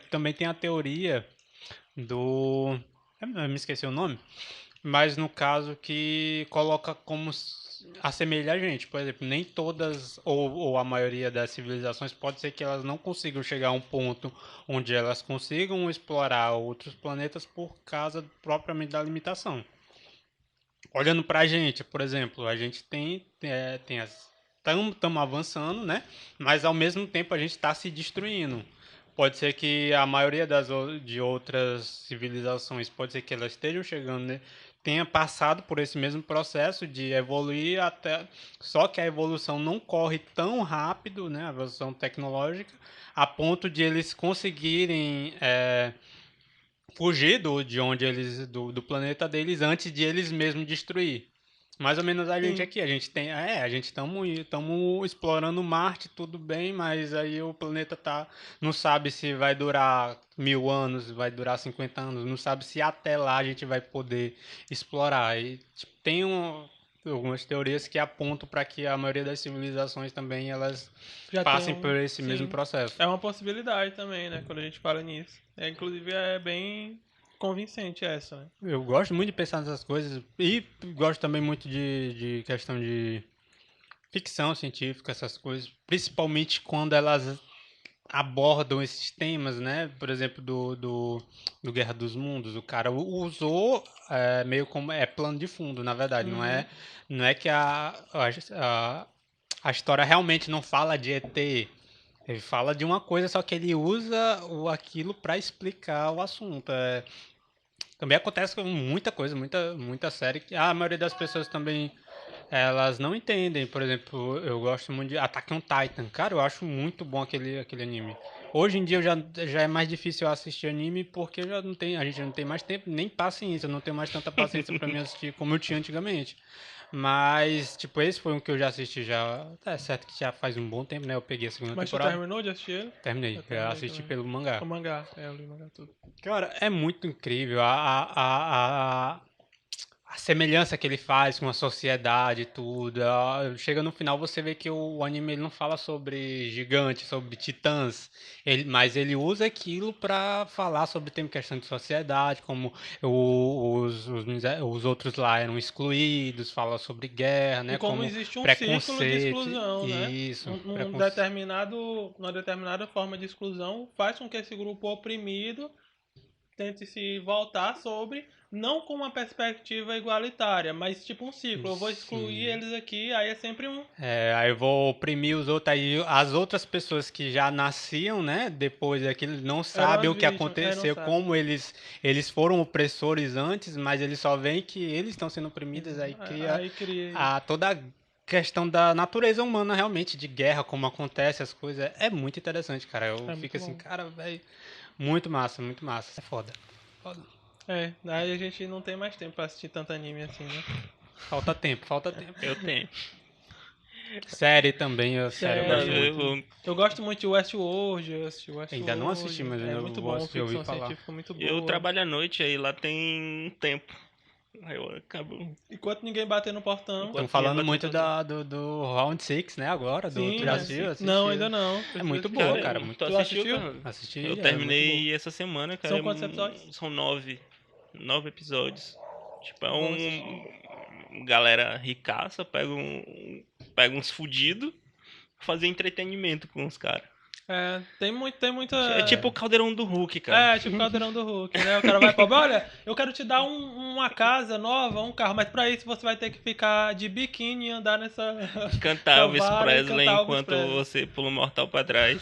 também tem a teoria do... Eu me esqueci o nome. Mas no caso que coloca como assemelha a gente. Por exemplo, nem todas ou a maioria das civilizações pode ser que elas não consigam chegar a um ponto onde elas consigam explorar outros planetas por causa propriamente da limitação. Olhando pra gente, por exemplo, a gente tem as... Estamos avançando, né? Mas ao mesmo tempo a gente está se destruindo. Pode ser que a maioria de outras civilizações, pode ser que elas estejam chegando, né? Tenha passado por esse mesmo processo de evoluir até... Só que a evolução não corre tão rápido, né? A evolução tecnológica, a ponto de eles conseguirem... fugir de onde eles do planeta deles antes de eles mesmos destruir. Mais ou menos a gente aqui, a gente tem, a gente estamos explorando Marte, tudo bem, mas aí o planeta não sabe se vai durar 1000 anos, vai durar 50 anos, não sabe se até lá a gente vai poder explorar. E tipo, tem algumas teorias que apontam para que a maioria das civilizações também elas Já passem por esse mesmo processo. É uma possibilidade também, né? Quando a gente fala nisso. Inclusive é bem convincente essa, né? Eu gosto muito de pensar nessas coisas e gosto também muito de questão de ficção científica, essas coisas, principalmente quando elas abordam esses temas, né? Por exemplo, do Guerra dos Mundos, o cara usou meio como plano de fundo, na verdade, não é que a história realmente não fala de ET. Ele fala de uma coisa, só que ele usa aquilo para explicar o assunto. Também acontece com muita coisa, muita série que a maioria das pessoas também elas não entendem. Por exemplo, eu gosto muito de Attack on Titan. Cara, eu acho muito bom aquele anime. Hoje em dia já é mais difícil eu assistir anime porque a gente já não tem mais tempo, nem paciência, eu não tenho mais tanta paciência para me assistir como eu tinha antigamente. Mas, tipo, esse foi um que eu já assisti já. É certo que já faz um bom tempo, né? Eu peguei a segunda temporada. Mas você terminou de assistir ele? Terminei. Eu assisti também pelo mangá. O mangá, eu li o mangá tudo. Cara, é muito incrível a semelhança que ele faz com a sociedade e tudo. Chega no final você vê que o anime ele não fala sobre gigantes, sobre titãs, mas ele usa aquilo para falar sobre tem questão de sociedade, como os outros lá eram excluídos, fala sobre guerra, né? E como existe um ciclo de exclusão, né? Isso. Uma determinada forma de exclusão faz com que esse grupo oprimido tente se voltar sobre, não com uma perspectiva igualitária, mas tipo um ciclo. Eu vou excluir eles aqui, aí é sempre um... aí eu vou oprimir os outros, aí as outras pessoas que já nasciam, né, depois daquilo, não sabem o que aconteceu, como eles foram opressores antes, mas eles só veem que eles estão sendo oprimidos, aí cria toda a questão da natureza humana, realmente, de guerra, como acontece, as coisas. É muito interessante, cara. Eu fico assim, cara, velho... Muito massa, muito massa. É foda. Aí a gente não tem mais tempo pra assistir tanto anime assim, né? Falta tempo. Eu tenho. Série também, eu Série. gosto muito. Eu gosto muito de Westworld, eu assisti Westworld. Ainda não assisti, mas é eu muito vou bom, assistir, eu ouvi ficção falar. científica muito boa. Eu trabalho à noite, aí lá tem um tempo. Aí eu acabo... Enquanto ninguém bater no portão. Enquanto- Estão falando Bateu muito todo. do Round 6, né, agora? Sim, Tu já né? assistiu? Não, ainda não. É muito Preciso boa, assistir. cara. Tu Muito... assistiu, assistiu? cara? Assisti, Eu é terminei muito essa semana, cara. São quantos episódios? São 9. 9 episódios. Tipo, é Vou assistir. galera ricaça, pega uns fudidos, fazer entretenimento com os caras. É, tem muita... É tipo o caldeirão do Hulk, cara. É, tipo o Caldeirão do Hulk, né? O cara vai cobrar, olha, eu quero te dar uma casa nova, um carro, mas pra isso você vai ter que ficar de biquíni e andar nessa... Cantar Elvis vara e Presley cantar Elvis enquanto Presley. você pula o mortal pra trás.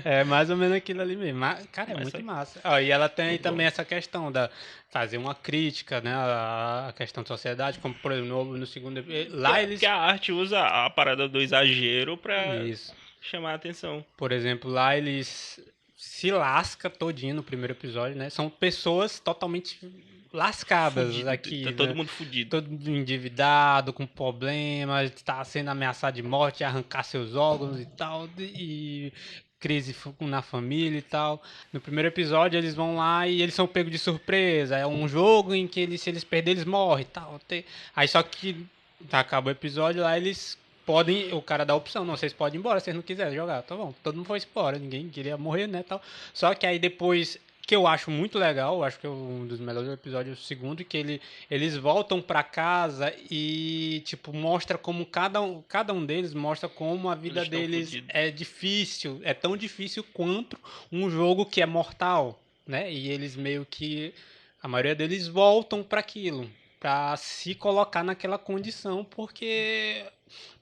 É mais ou menos aquilo ali mesmo. Cara, é Mas muito só- massa. Ó, e ela tem Muito também bom. essa questão da fazer uma crítica, né, à questão da sociedade, como por exemplo no segundo lá eles Porque a arte usa a parada do exagero pra isso. chamar a atenção. Por exemplo, lá eles se lasca todinho no primeiro episódio, né? São pessoas totalmente lascadas Fudido, aqui, tá né? todo mundo fudido. Todo mundo endividado, com problemas, está sendo ameaçado de morte, arrancar seus órgãos e tal, e crise na família e tal. No primeiro episódio eles vão lá e eles são pegos de surpresa. É um jogo em que se eles perderem, eles morrem e tal. Aí só que acaba o episódio lá, eles podem, o cara dá a opção, não, vocês podem ir embora se vocês não quiserem jogar. Tá bom, todo mundo foi embora, ninguém queria morrer, né, tal. Só que aí depois, que eu acho muito legal, acho que é um dos melhores episódios, o segundo, que eles voltam pra casa e, tipo, mostra como cada um deles mostra como a vida Eles tão deles fudidos. é difícil, é tão difícil quanto um jogo que é mortal, né? E eles meio que, a maioria deles voltam pra aquilo, pra se colocar naquela condição, porque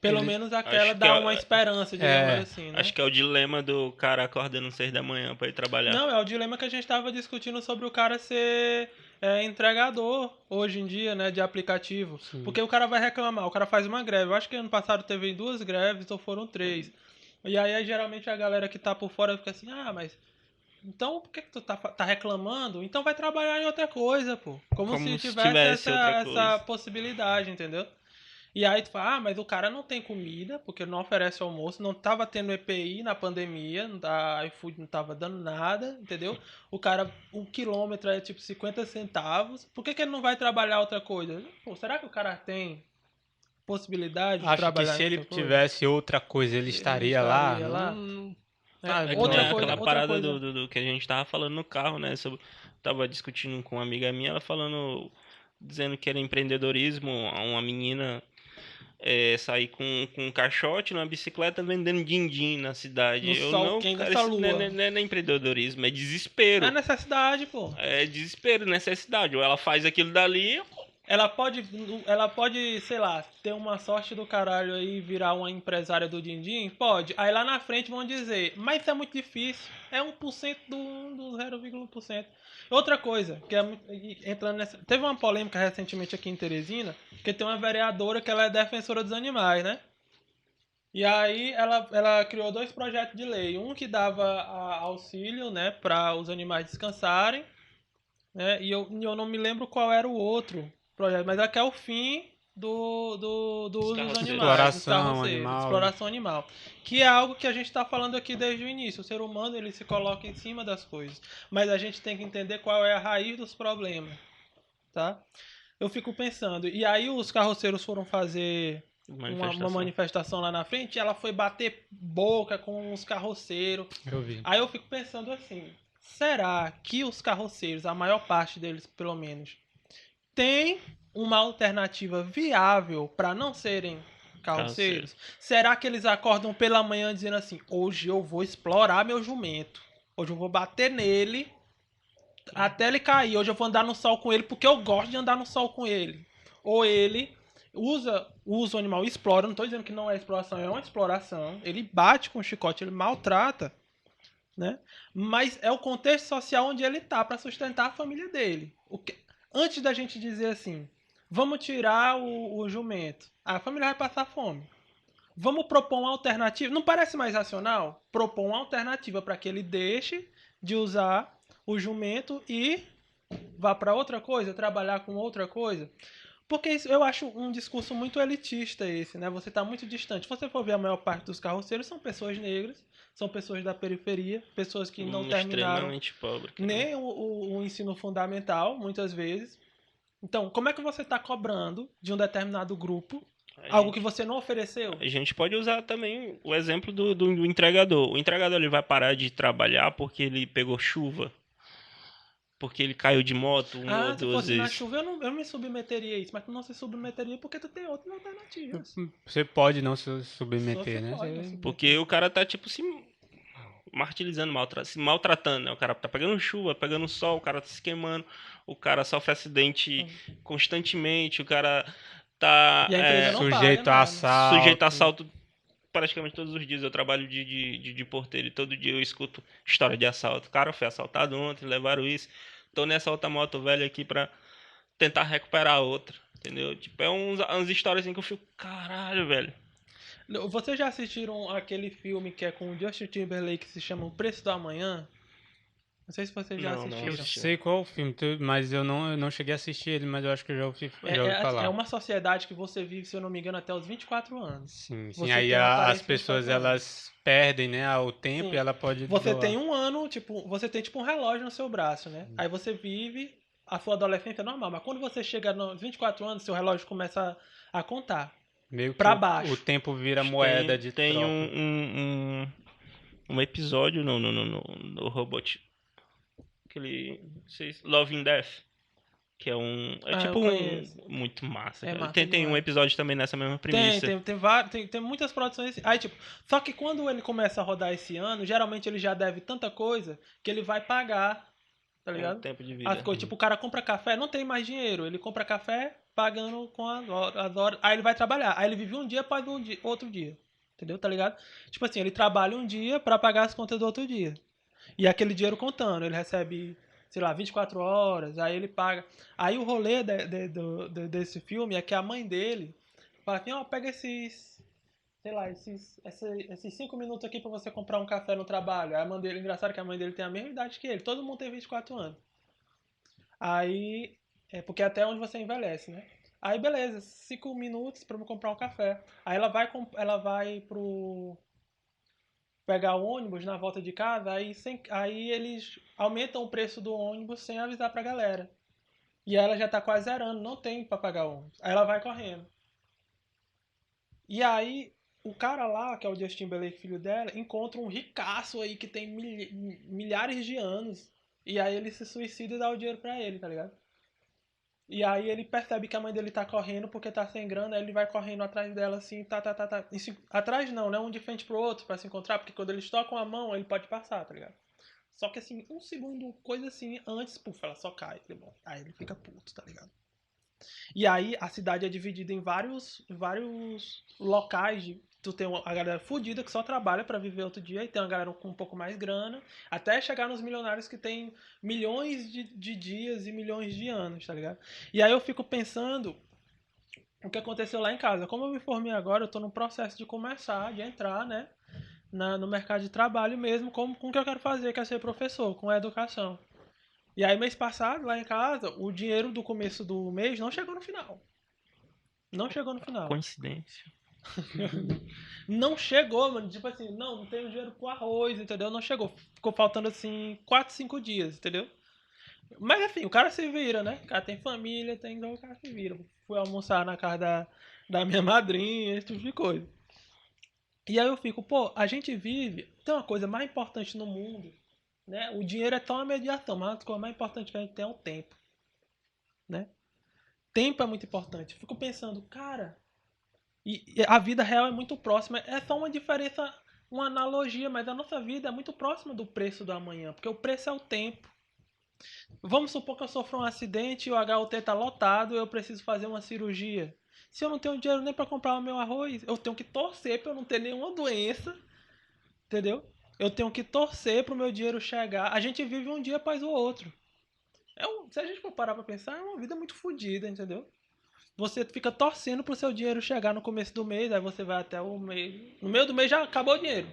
Pelo Ele- menos aquela Acho que dá é- uma esperança, digamos É, assim, né? Acho que é o dilema do cara acordando 6 da manhã pra ir trabalhar. Não, é o dilema que a gente estava discutindo sobre o cara ser entregador hoje em dia, né, de aplicativo. Sim. Porque o cara vai reclamar, o cara faz uma greve. Eu acho que ano passado teve 2 greves ou foram 3. E aí geralmente a galera que tá por fora fica assim, ah, mas então por que tu tá reclamando? Então vai trabalhar em outra coisa, pô. Como se tivesse outra essa coisa. possibilidade, entendeu? E aí tu fala, ah, mas o cara não tem comida, porque não oferece almoço, não tava tendo EPI na pandemia, a iFood não tava dando nada, entendeu? O cara, 1 quilômetro é tipo 50 centavos, por que ele não vai trabalhar outra coisa? Pô, será que o cara tem possibilidade de acho que trabalhar se em ele outra coisa? tivesse outra coisa, ele estaria lá. estaria lá. Ah, É outra que nem coisa, aquela outra parada coisa. do que a gente tava falando no carro, né? Tava discutindo com uma amiga minha, ela falando, dizendo que era empreendedorismo, uma menina sair com um caixote numa bicicleta vendendo din-din na cidade. No Eu sol não, quente cara, dessa isso não lua. não é empreendedorismo, é desespero. É necessidade, pô. É desespero, necessidade. Ou ela faz aquilo dali, Ela pode, sei lá, ter uma sorte do caralho aí e virar uma empresária do din-din? Pode. Aí lá na frente vão dizer, mas isso é muito difícil. É 1% do 0,1%. Outra coisa, que é entrando nessa. Teve uma polêmica recentemente aqui em Teresina, que tem uma vereadora que ela é defensora dos animais, né? E aí ela criou 2 projetos de lei. Um que dava auxílio, né, para os animais descansarem, né? E eu não me lembro qual era o outro projeto, mas aqui é o fim do uso dos carroceiros. animais, dos Exploração carroceiros, animal. exploração animal, que é algo que a gente está falando aqui desde o início. O ser humano ele se coloca em cima das coisas, mas a gente tem que entender qual é a raiz dos problemas, tá? Eu fico pensando, e aí os carroceiros foram fazer uma manifestação lá na frente, e ela foi bater boca com os carroceiros. Eu vi. Aí eu fico pensando assim, será que os carroceiros, a maior parte deles pelo menos, tem uma alternativa viável para não serem carroceiros? Será que eles acordam pela manhã dizendo assim, hoje eu vou explorar meu jumento, hoje eu vou bater nele até ele cair, hoje eu vou andar no sol com ele porque eu gosto de andar no sol com ele? Ou ele usa o animal e explora, não estou dizendo que não é exploração, é uma exploração, ele bate com o chicote, ele maltrata, né? Mas é o contexto social onde ele tá para sustentar a família dele. Antes da gente dizer assim, vamos tirar o jumento, a família vai passar fome. Vamos propor uma alternativa. Não parece mais racional? Propor uma alternativa para que ele deixe de usar o jumento e vá para outra coisa, trabalhar com outra coisa. Porque isso, eu acho um discurso muito elitista esse, né? Você tá muito distante. Se você for ver, a maior parte dos carroceiros são pessoas negras, são pessoas da periferia, pessoas que não terminaram Extremamente pobre, cara. nem o ensino fundamental, muitas vezes. Então, como é que você está cobrando de um determinado grupo algo que você não ofereceu? A gente pode usar também o exemplo do entregador. O entregador ele vai parar de trabalhar porque ele pegou chuva, porque ele caiu de moto uma ou Se duas fosse na vezes. chuva, eu não me submeteria a isso, mas tu não se submeteria porque tu tem outras alternativas. Você pode não se submeter, Você né? pode não submeter. Porque o cara tá, tipo, se martirizando, se maltratando, né? O cara tá pegando chuva, pegando sol, o cara tá se queimando, o cara sofre acidente constantemente, o cara tá E a empresa não sujeito paga a nada. assalto. sujeito a assalto praticamente todos os dias. Eu trabalho de porteiro e todo dia eu escuto história de assalto. Cara, foi assaltado ontem, levaram isso. Tô nessa outra moto velha aqui pra tentar recuperar a outra, entendeu? Tipo, é umas histórias assim que eu fico, caralho, velho. Vocês já assistiram aquele filme que é com o Justin Timberlake que se chama O Preço do Amanhã? Não sei se vocês já Não, não assistiram. Eu assisti. sei qual o filme, mas eu não cheguei a assistir ele, mas eu acho que eu já ouvi falar. É uma sociedade que você vive, se eu não me engano, até os 24 anos. Sim, sim. Você Aí tem uma as aparência de pessoas 24 anos. elas perdem, né, o tempo Sim. e ela pode Você doar. tem um ano, tipo, você tem tipo um relógio no seu braço, né? Aí você vive a sua adolescência normal, mas quando você chega nos 24 anos, seu relógio começa a contar Meio que pra o baixo. tempo vira moeda de Tem troca. um episódio no Robot. Aquele. Love and Death. Que é um. É tipo eu um. conheço. Muito massa. É Cara. massa Tem um demais. episódio também nessa mesma premissa. Tem muitas produções. Aí, tipo, só que quando ele começa a rodar esse ano, geralmente ele já deve tanta coisa que ele vai pagar, tá É o ligado? tempo de vida. As coisas, tipo, o cara compra café, não tem mais dinheiro. Ele compra café pagando com as horas. Aí ele vai trabalhar. Aí ele vive um dia, paga outro dia. Entendeu? Tá ligado? Tipo assim, ele trabalha um dia pra pagar as contas do outro dia. E aquele dinheiro contando. Ele recebe, sei lá, 24 horas. Aí ele paga. Aí o rolê desse filme é que a mãe dele fala assim: ó, pega esses. Sei lá, esses 5 minutos aqui pra você comprar um café no trabalho. Aí a mãe dele, engraçado que a mãe dele tem a mesma idade que ele. Todo mundo tem 24 anos. Aí, porque é até onde você envelhece, né? Aí, beleza, 5 minutos pra eu comprar um café. Aí ela vai pro pegar o ônibus na volta de casa, aí eles aumentam o preço do ônibus sem avisar pra galera. E aí ela já tá quase zerando, não tem pra pagar o ônibus. Aí ela vai correndo. E aí o cara lá, que é o Justin Timberlake, filho dela, encontra um ricaço aí que tem milhares de anos. E aí ele se suicida e dá o dinheiro pra ele, tá ligado? E aí ele percebe que a mãe dele tá correndo porque tá sem grana, aí ele vai correndo atrás dela assim, tá. Atrás não, né? Um de frente pro outro pra se encontrar, porque quando eles tocam a mão, ele pode passar, tá ligado? Só que assim, um segundo, coisa assim, antes, puf, ela só cai. Aí ele fica puto, tá ligado? E aí a cidade é dividida em vários locais de. Tu tem a galera fodida que só trabalha pra viver outro dia, e tem uma galera com um pouco mais grana, até chegar nos milionários que tem milhões de dias e milhões de anos, tá ligado? E aí eu fico pensando o que aconteceu lá em casa. Como eu me formei agora, eu tô no processo de começar, de entrar, né, no mercado de trabalho mesmo, com o que eu quero fazer, que é ser professor, com a educação. E aí, mês passado, lá em casa, o dinheiro do começo do mês não chegou no final. Não chegou no final. Coincidência. Não chegou, mano. Tipo assim, não tenho dinheiro pro arroz, entendeu? Não chegou. Ficou faltando, assim, 4, 5 dias, entendeu? Mas, enfim, o cara se vira, né? O cara tem família, então o cara se vira. Fui almoçar na casa da minha madrinha, esse tipo de coisa. E aí eu fico, pô, a gente vive... Tem uma coisa mais importante no mundo, né? O dinheiro é tão uma mediação, mas a coisa mais importante que a gente tem é o tempo, né? Tempo é muito importante. Eu fico pensando, cara, e a vida real é muito próxima. É só uma diferença, uma analogia, mas a nossa vida é muito próxima do preço do amanhã, porque o preço é o tempo. Vamos supor que eu sofro um acidente e o HUT tá lotado e eu preciso fazer uma cirurgia. Se eu não tenho dinheiro nem para comprar o meu arroz, eu tenho que torcer para eu não ter nenhuma doença, entendeu? Eu tenho que torcer para o meu dinheiro chegar. A gente vive um dia após o outro. Se a gente for parar pra pensar, é uma vida muito fodida, entendeu? Você fica torcendo pro seu dinheiro chegar no começo do mês, aí você vai até o mês. No meio do mês já acabou o dinheiro.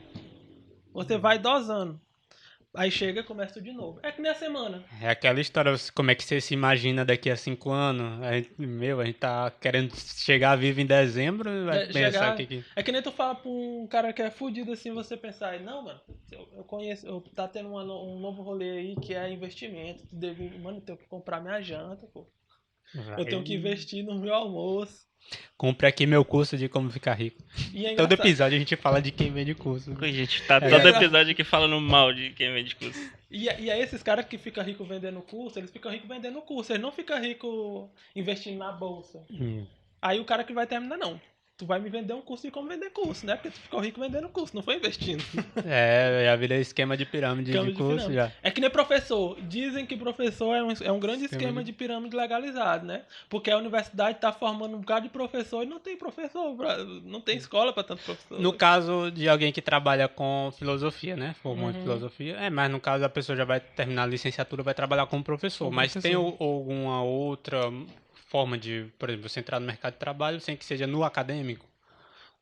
Você vai dosando. Aí chega e começa tudo de novo. É que nem a semana. É aquela história, como é que você se imagina daqui a 5 anos? A gente tá querendo chegar vivo em dezembro e vai pensar Chegar. que... É que nem tu fala pra um cara que é fudido assim, você pensar, não, mano, eu conheço, tá tendo um novo rolê aí que é investimento. Mano, eu tenho que comprar minha janta, pô. Eu tenho que Vai. investir no meu almoço. Compre aqui meu curso de como ficar rico. E é Todo engraçado. episódio a gente fala de quem vende curso. A gente tá E todo é, episódio aqui falando mal de quem vende curso. e é esses caras que ficam ricos vendendo curso, eles ficam ricos vendendo curso. Eles não ficam ricos investindo na bolsa. Hum. Aí o cara que vai terminar, não. Tu vai me vender um curso de como vender curso, né? Porque tu ficou rico vendendo curso, não foi investindo. Já virou esquema de pirâmide de Esquema de curso pirâmide. já. É que nem professor. Dizem que professor é um grande esquema De- de pirâmide legalizado, né? Porque a universidade tá formando um bocado de professor e não tem professor, não tem escola pra tanto No professor. caso de alguém que trabalha com filosofia, né? Formou em Uhum. filosofia. Mas no caso a pessoa já vai terminar a licenciatura, vai trabalhar como professor. Como Mas tem professor. alguma outra forma de, por exemplo, você entrar no mercado de trabalho sem que seja no acadêmico?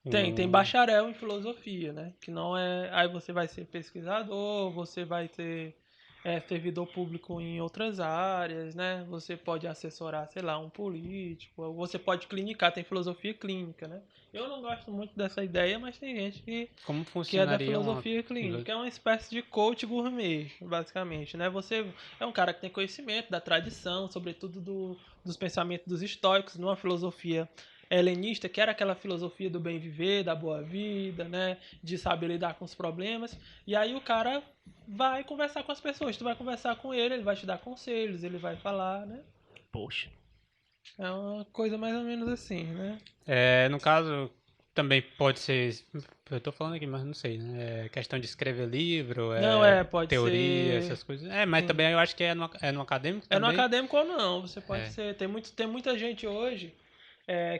Tem Um... bacharel em filosofia, né? Que não é. Aí você vai ser pesquisador, você vai ter servidor público em outras áreas, né? Você pode assessorar, sei lá, um político, ou você pode clinicar, tem filosofia clínica, né? Eu não gosto muito dessa ideia, mas tem gente Como que é da funcionaria uma... filosofia clínica. É uma espécie de coach gourmet, basicamente, né? Você é um cara que tem conhecimento da tradição, sobretudo dos pensamentos dos estoicos, numa filosofia helenista, que era aquela filosofia do bem viver, da boa vida, né? De saber lidar com os problemas. E aí o cara vai conversar com as pessoas. Tu vai conversar com ele vai te dar conselhos, ele vai falar, né? Poxa. É uma coisa mais ou menos assim, né? No caso, também pode ser... Eu tô falando aqui, mas não sei, né? É questão de escrever livro, Não, pode teoria, ser. essas coisas. Mas Sim. também eu acho que é no acadêmico É no também. acadêmico ou não, você pode É. ser. Tem muita gente hoje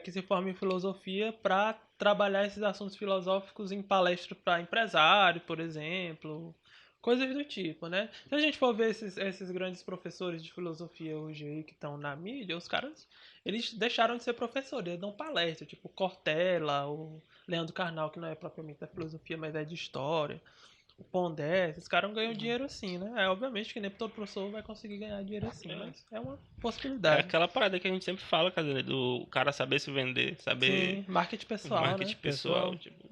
que se forma em filosofia para trabalhar esses assuntos filosóficos em palestras para empresário, por exemplo, coisas do tipo, né? Se a gente for ver esses grandes professores de filosofia hoje aí que estão na mídia, os caras, eles deixaram de ser professores, eles dão palestra, tipo Cortella, o Leandro Carnal, que não é propriamente da filosofia, mas é de história. O Pondé, esses caras ganham dinheiro assim, né? É obviamente que nem todo professor vai conseguir ganhar dinheiro assim, mas é uma É possibilidade. aquela parada que a gente sempre fala, cara, do cara saber se vender, saber Sim, marketing pessoal, né? marketing pessoal. Tipo,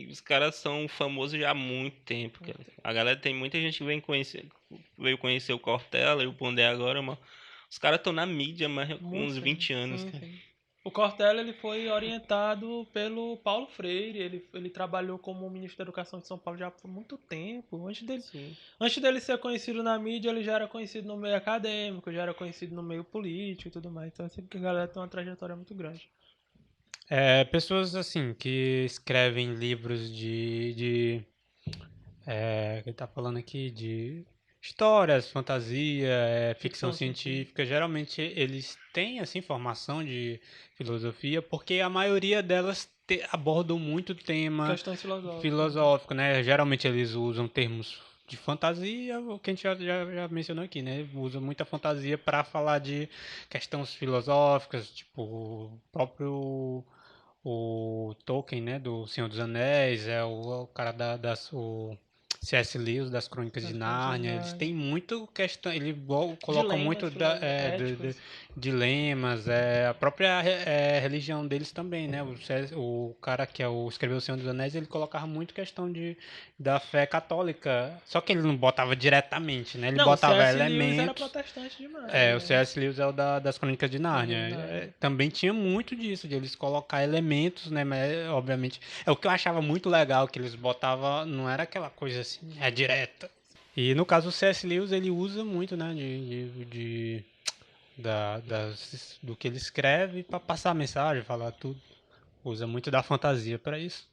os caras são famosos já há muito tempo, cara. A galera tem muita gente que veio conhecer o Cortella e o Pondé agora, mano. Os caras estão na mídia, mas com Muito uns tempo. 20 anos, Sim, cara. sim. O Cortella ele foi orientado pelo Paulo Freire, ele trabalhou como ministro da Educação de São Paulo já por muito tempo. Sim. Antes dele ser conhecido na mídia, ele já era conhecido no meio acadêmico, já era conhecido no meio político e tudo mais. Então, assim, a galera tem uma trajetória muito grande. Pessoas assim que escrevem livros que tá falando aqui de histórias, fantasia, ficção Ficção científica. científica, geralmente eles têm essa informação de filosofia porque a maioria delas abordam muito tema Questões filosóficas, né? filosófico, né? Geralmente eles usam termos de fantasia, o que a gente já mencionou aqui, né? Usa muita fantasia para falar de questões filosóficas, tipo o próprio o Tolkien, né, do Senhor dos Anéis, o cara o C.S. Lewis das Crônicas de Das Crônicas de Nárnia, eles Nárnia. têm muito questão, ele coloca muito Dilemas éticos. dilemas, a própria religião deles também, né, o cara que escreveu o Senhor dos Anéis, ele colocava muito questão da fé católica, só que ele não botava diretamente, né, ele Não, o botava C.S. Lewis era elementos. protestante demais, O né? C.S. Lewis é das Crônicas de Crônicas de Nárnia. Nárnia. Também tinha muito disso, de eles colocar elementos, né? Mas, obviamente, o que eu achava muito legal, que eles botavam, não era aquela coisa assim, direta. E no caso, o C.S. Lewis, ele usa muito, né? Do que ele escreve para passar a mensagem, falar tudo. Usa muito da fantasia para isso.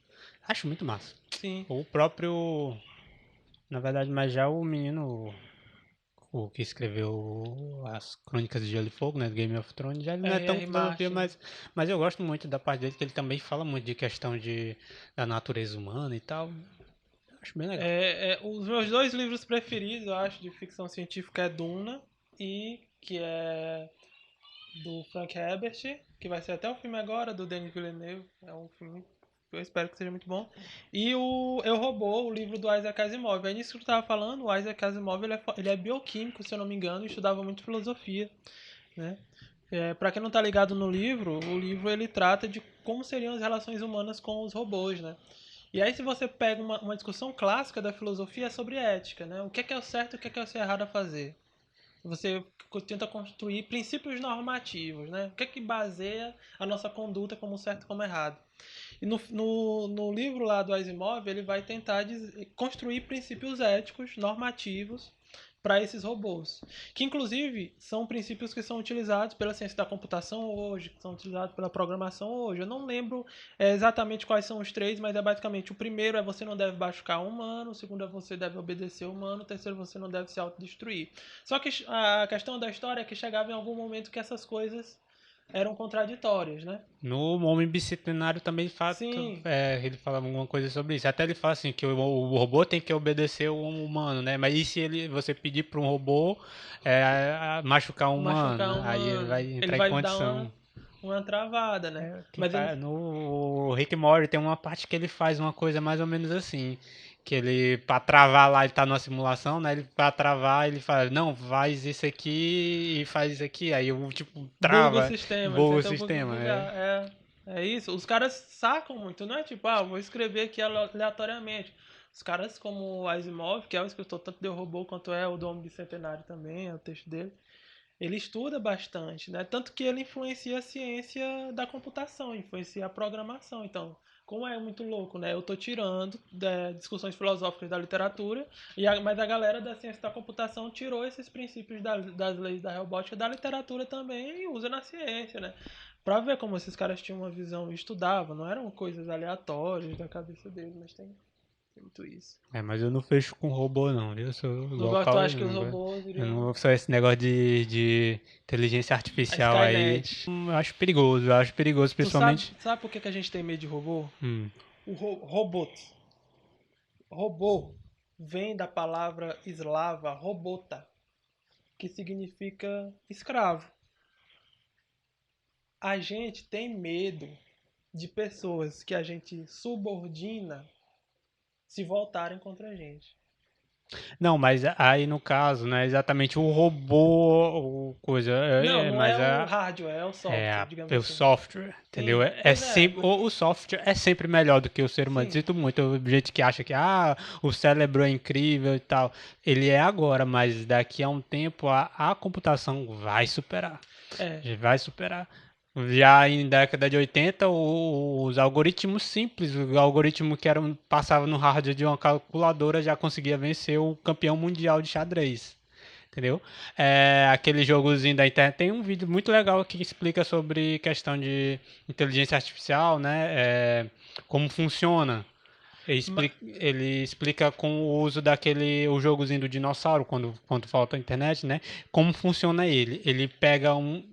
Acho muito massa. Sim. O próprio. Na verdade, mas já o menino. O que escreveu as Crônicas de Gelo e Fogo, né, do Game of Thrones, já ele não é tão R.R. filosofia, Martin. mas eu gosto muito da parte dele, que ele também fala muito de questão da natureza humana e tal. Acho bem legal. Os meus dois livros preferidos, eu acho, de ficção científica é Duna e que é do Frank Herbert, que vai ser até o filme agora, do Denis Villeneuve. É um filme Eu espero que seja muito bom. E o Eu, Robô, o livro do Isaac Asimov. Aí nisso que tu tava falando, o Isaac Asimov ele é bioquímico, se eu não me engano, e estudava muito filosofia, né? Para quem não tá ligado no livro, o livro ele trata de como seriam as relações humanas com os robôs, né? E aí se você pega uma discussão clássica da filosofia é sobre ética, né? O que é o certo e o que é o errado a fazer. Você tenta construir princípios normativos, né? O que é que baseia a nossa conduta como certo e como errado. E no livro lá do Asimov, ele vai tentar construir princípios éticos, normativos, para esses robôs. Que, inclusive, são princípios que são utilizados pela ciência da computação hoje, que são utilizados pela programação hoje. Eu não lembro exatamente quais são os três, mas é basicamente: o primeiro é você não deve machucar o humano, o segundo é você deve obedecer o humano, o terceiro você não deve se autodestruir. Só que a questão da história é que chegava em algum momento que essas coisas eram contraditórias, né? No Homem Bicentenário também Sim. ele fala alguma coisa sobre isso. Até ele fala assim que o robô tem que obedecer o humano, né? Mas e se você pedir para um robô machucar um Machucar humano? um Aí ele humano. vai Ele entrar em vai dar condição. uma travada, né? Mas ele. No Rick and Morty tem uma parte que ele faz uma coisa mais ou menos assim. Que ele, pra travar lá, ele tá numa simulação, né? Ele, pra travar, ele fala, não, faz isso aqui e faz isso aqui. Aí eu, tipo, Buga o trava, sistema, ele boa o tenta sistema. bugar. É isso. Os caras sacam muito, não é tipo, vou escrever aqui aleatoriamente. Os caras como o Asimov, que é o escritor tanto do Robô quanto é o do Homem Bicentenário também, é o texto dele. Ele estuda bastante, né? Tanto que ele influencia a ciência da computação, influencia a programação. Então, como é muito louco, né? Eu tô tirando discussões filosóficas da literatura, mas a galera da ciência da computação tirou esses princípios das leis da robótica da literatura também e usa na ciência, né? Pra ver como esses caras tinham uma visão e estudavam, não eram coisas aleatórias da cabeça deles, mas tem muito isso. Mas eu não fecho com robô não, viu? Eu sou Não igual o gosto, tu Cauê, acha que os não. robôs Eu iriam. não sou esse negócio de inteligência A artificial aí. Skynet. Eu acho perigoso, Tu sabe, principalmente. sabe por que a gente tem medo de robô? Hum. O robot. Robô vem da palavra eslava robota, que significa escravo. A gente tem medo de pessoas que a gente subordina se voltarem contra a gente. Não, mas aí no caso, não é exatamente o robô, o coisa, Não, não é mas o hardware, é o software, digamos é o assim. software, entendeu? Sim, pois é. Sempre, o software é sempre melhor do que o ser humano. Sim, Sinto muito, gente que acha que o cérebro é incrível e tal. Ele é agora, mas daqui a um tempo a computação vai superar. é. Vai superar. Já em década de 80, os algoritmos simples, o algoritmo que passava no hardware de uma calculadora já conseguia vencer o campeão mundial de xadrez. Entendeu? Aquele jogozinho da internet. Tem um vídeo muito legal que explica sobre questão de inteligência artificial, né? Como funciona. Ele explica com o uso o jogozinho do dinossauro, quando falta a internet, né? Como funciona ele. Ele pega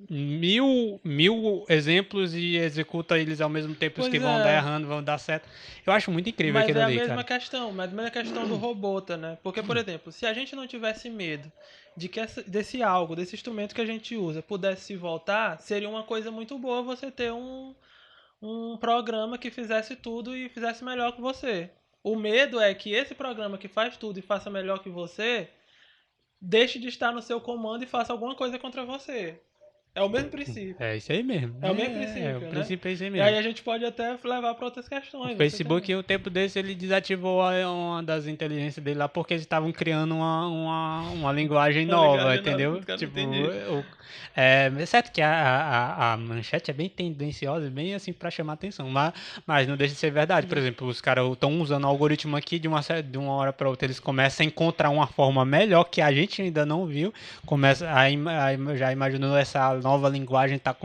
mil exemplos e executa eles ao mesmo tempo, os Pois que vão dar é. errando, vão dar certo. Eu acho muito incrível Mas aquilo é a ali, mesma cara. questão, mas a mesma questão do robota, né? Porque, por exemplo, se a gente não tivesse medo de que desse instrumento que a gente usa, pudesse se voltar, seria uma coisa muito boa você ter um programa que fizesse tudo e fizesse melhor que você. O medo é que esse programa que faz tudo e faça melhor que você, deixe de estar no seu comando e faça alguma coisa contra você. É o mesmo princípio. É isso aí mesmo. É o mesmo O princípio, né? princípio é isso aí E aí mesmo. a gente pode até levar para outras O questões. Você Facebook, tem... o tempo desse, ele desativou uma das inteligências dele lá porque eles estavam criando uma linguagem Uma nova, linguagem nova que entendeu? os caras não Tipo, entendiam. é certo que a manchete é bem tendenciosa, bem assim pra chamar atenção, mas não deixa de ser verdade. Por exemplo, os caras estão usando o algoritmo aqui de uma hora pra outra, eles começam a encontrar uma forma melhor que a gente ainda não viu, começa já imaginou essa nova linguagem tá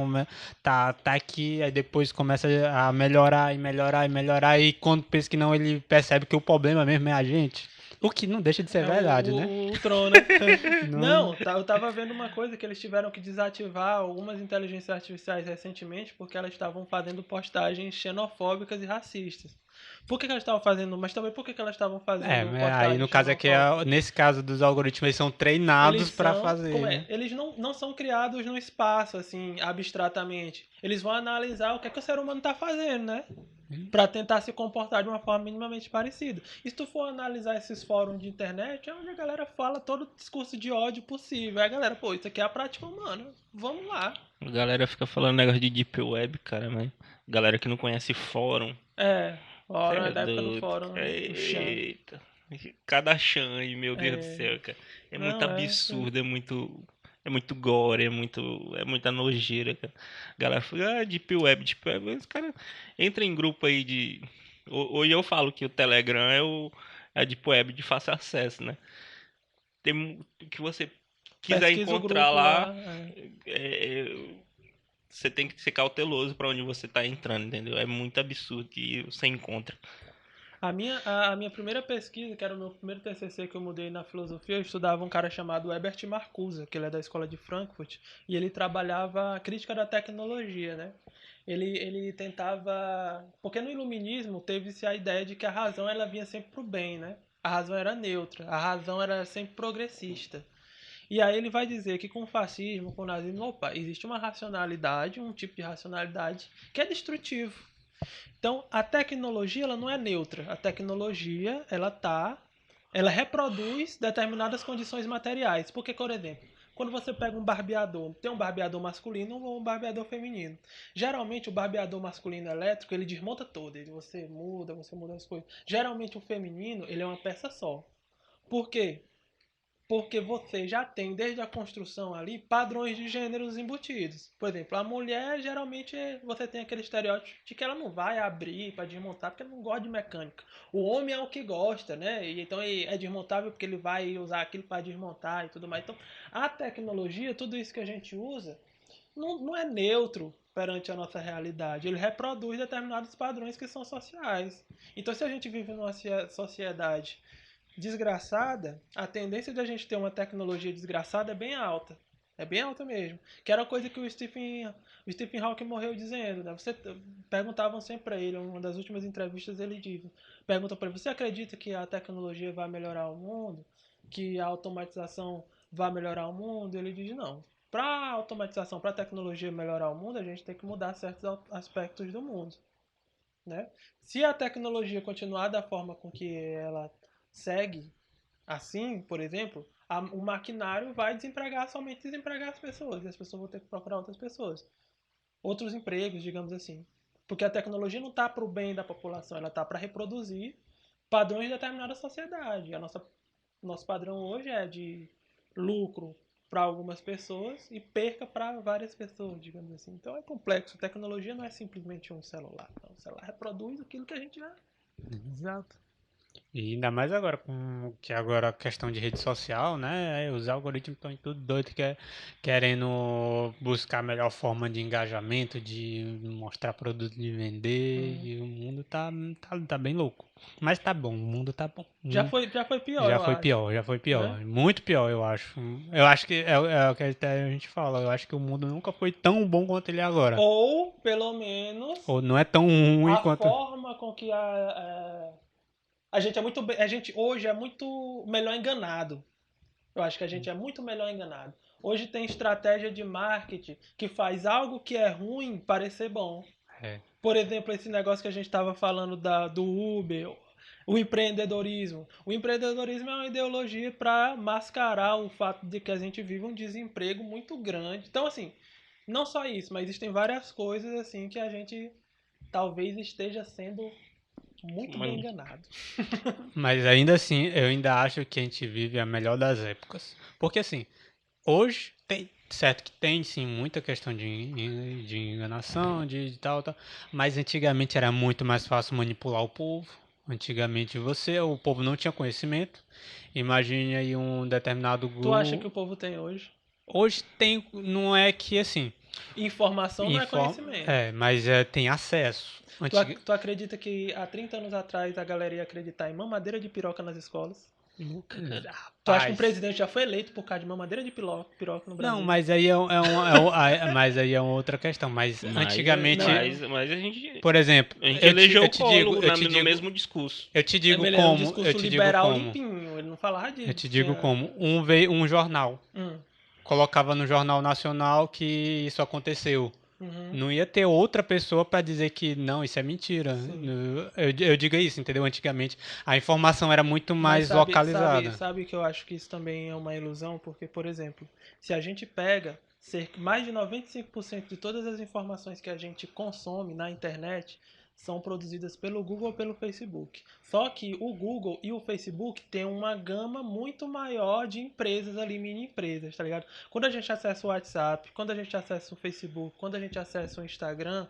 aqui, aí depois começa a melhorar e melhorar e melhorar, e quando pensa que não, ele percebe que o problema mesmo é a gente. O que não deixa de ser É verdade, né? o Tron, né? Não. Não, eu tava vendo uma coisa que eles tiveram que desativar algumas inteligências artificiais recentemente porque elas estavam fazendo postagens xenofóbicas e racistas. Por que elas estavam fazendo? Mas também por que elas estavam fazendo Aí postagens no caso é que xenofóbicas? nesse caso dos algoritmos, eles são Eles treinados pra são, fazer, né? eles não são criados no espaço, assim, abstratamente. Eles vão analisar o que é que o ser humano tá fazendo, né? Pra tentar se comportar de uma forma minimamente parecida. E se tu for analisar esses fóruns de internet, é onde a galera fala todo o discurso de ódio possível. Aí a galera, pô, isso aqui é a prática humana. Vamos lá. A galera fica falando negócio de Deep Web, cara, mas galera que não conhece fórum. Fórum É é da época do doido. fórum, o Chan. Eita. Cada chan aí, meu Deus do céu, cara. É muito Não, absurdo, é muito gore, é muita nojeira, cara. A galera fala, Deep Web, Deep Web. Os caras entram em grupo aí de. Hoje eu falo que o Telegram é a Deep Web de fácil acesso, né? O que você quiser pesquisa o grupo encontrar lá, é. você tem que ser cauteloso pra onde você tá entrando, entendeu? É muito absurdo que você encontra. A minha primeira pesquisa, que era o meu primeiro TCC que eu mudei na filosofia, eu estudava um cara chamado Herbert Marcuse, que ele é da escola de Frankfurt, e ele trabalhava a crítica da tecnologia, né? Ele tentava... Porque no iluminismo teve-se a ideia de que a razão ela vinha sempre pro bem, né? A razão era neutra, a razão era sempre progressista. E aí ele vai dizer que com o fascismo, com o nazismo, opa, existe uma racionalidade, um tipo de racionalidade que é destrutivo. Então, a tecnologia ela não é neutra. A tecnologia ela reproduz determinadas condições materiais. Porque, por exemplo, quando você pega um barbeador, tem um barbeador masculino ou um barbeador feminino. Geralmente o barbeador masculino elétrico, ele desmonta todo, você muda as coisas. Geralmente o feminino, ele é uma peça só. Por quê? Porque você já tem, desde a construção ali, padrões de gêneros embutidos. Por exemplo, a mulher, geralmente, você tem aquele estereótipo de que ela não vai abrir para desmontar, porque ela não gosta de mecânica. O homem é o que gosta, né? E então é desmontável porque ele vai usar aquilo para desmontar e tudo mais. Então, a tecnologia, tudo isso que a gente usa, não é neutro perante a nossa realidade. Ele reproduz determinados padrões que são sociais. Então, se a gente vive numa sociedade desgraçada, a tendência de a gente ter uma tecnologia desgraçada é bem alta. É bem alta mesmo. Que era a coisa que o Stephen Hawking morreu dizendo. Né? Perguntavam sempre para ele, uma das últimas entrevistas ele diz, perguntam para ele, você acredita que a tecnologia vai melhorar o mundo? Que a automatização vai melhorar o mundo? Ele diz, não. Para a automatização, para a tecnologia melhorar o mundo, a gente tem que mudar certos aspectos do mundo. Né? Se a tecnologia continuar da forma com que ela segue assim, por exemplo, o maquinário vai somente desempregar as pessoas, e as pessoas vão ter que procurar outras pessoas. Outros empregos, digamos assim. Porque a tecnologia não está para o bem da população, ela está para reproduzir padrões de determinada sociedade. Nosso padrão hoje é de lucro para algumas pessoas e perca para várias pessoas, digamos assim. Então é complexo. A tecnologia não é simplesmente um celular. Não. O celular reproduz aquilo que a gente já... Exato. E ainda mais agora, com que agora a questão de rede social, né? Os algoritmos estão tudo doido, querendo buscar a melhor forma de engajamento, de mostrar produto, de vender. E o mundo tá bem louco. Mas tá bom, o mundo tá bom. Já foi pior, Já eu foi acho. pior, já foi pior. Né? Muito pior, eu acho. Eu acho que é o que até a gente fala. Eu acho que o mundo nunca foi tão bom quanto ele é agora. Ou, pelo menos, Ou não é tão ruim a quanto. forma com que a gente é muito a gente hoje é muito melhor enganado. Eu acho que a gente é muito melhor enganado. Hoje tem estratégia de marketing que faz algo que é ruim parecer bom. É. Por exemplo, esse negócio que a gente estava falando do Uber, o empreendedorismo. O empreendedorismo é uma ideologia para mascarar o fato de que a gente vive um desemprego muito grande. Então, assim, não só isso, mas existem várias coisas assim que a gente talvez esteja sendo muito bem enganado. Mas ainda assim, eu ainda acho que a gente vive a melhor das épocas. Porque assim, hoje tem, certo que tem sim muita questão de enganação, de tal, mas antigamente era muito mais fácil manipular o povo. Antigamente o povo não tinha conhecimento. Imagine aí um determinado grupo. Tu acha que o povo tem hoje? Hoje tem, não é que assim. Informação não é conhecimento. Mas tem acesso. Tu acredita que há 30 anos atrás a galera ia acreditar em mamadeira de piroca nas escolas? Tu acha que um presidente já foi eleito por causa de mamadeira de piroca no Brasil? Não, mas aí mas aí é uma outra questão. Mas antigamente. Mas a gente. Por exemplo, A gente elegeu o Collor no mesmo discurso. Eu te digo Um como. discurso Eu te digo liberal como. limpinho, ele não falava disso. Eu te digo como. Um jornal. Colocava no Jornal Nacional que isso aconteceu. Uhum. Não ia ter outra pessoa para dizer que não, isso é mentira. Eu digo isso, entendeu? Antigamente a informação era muito Mas mais localizada. sabe que eu acho que isso também é uma ilusão, porque, por exemplo, se a gente pega mais de 95% de todas as informações que a gente consome na internet são produzidas pelo Google ou pelo Facebook. Só que o Google e o Facebook têm uma gama muito maior de empresas ali, mini empresas, tá ligado? Quando a gente acessa o WhatsApp, quando a gente acessa o Facebook, quando a gente acessa o Instagram,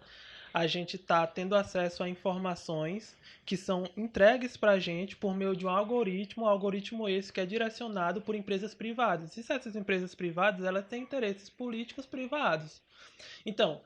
a gente está tendo acesso a informações que são entregues para a gente por meio de um algoritmo esse que é direcionado por empresas privadas. E essas empresas privadas elas têm interesses políticos privados. Então,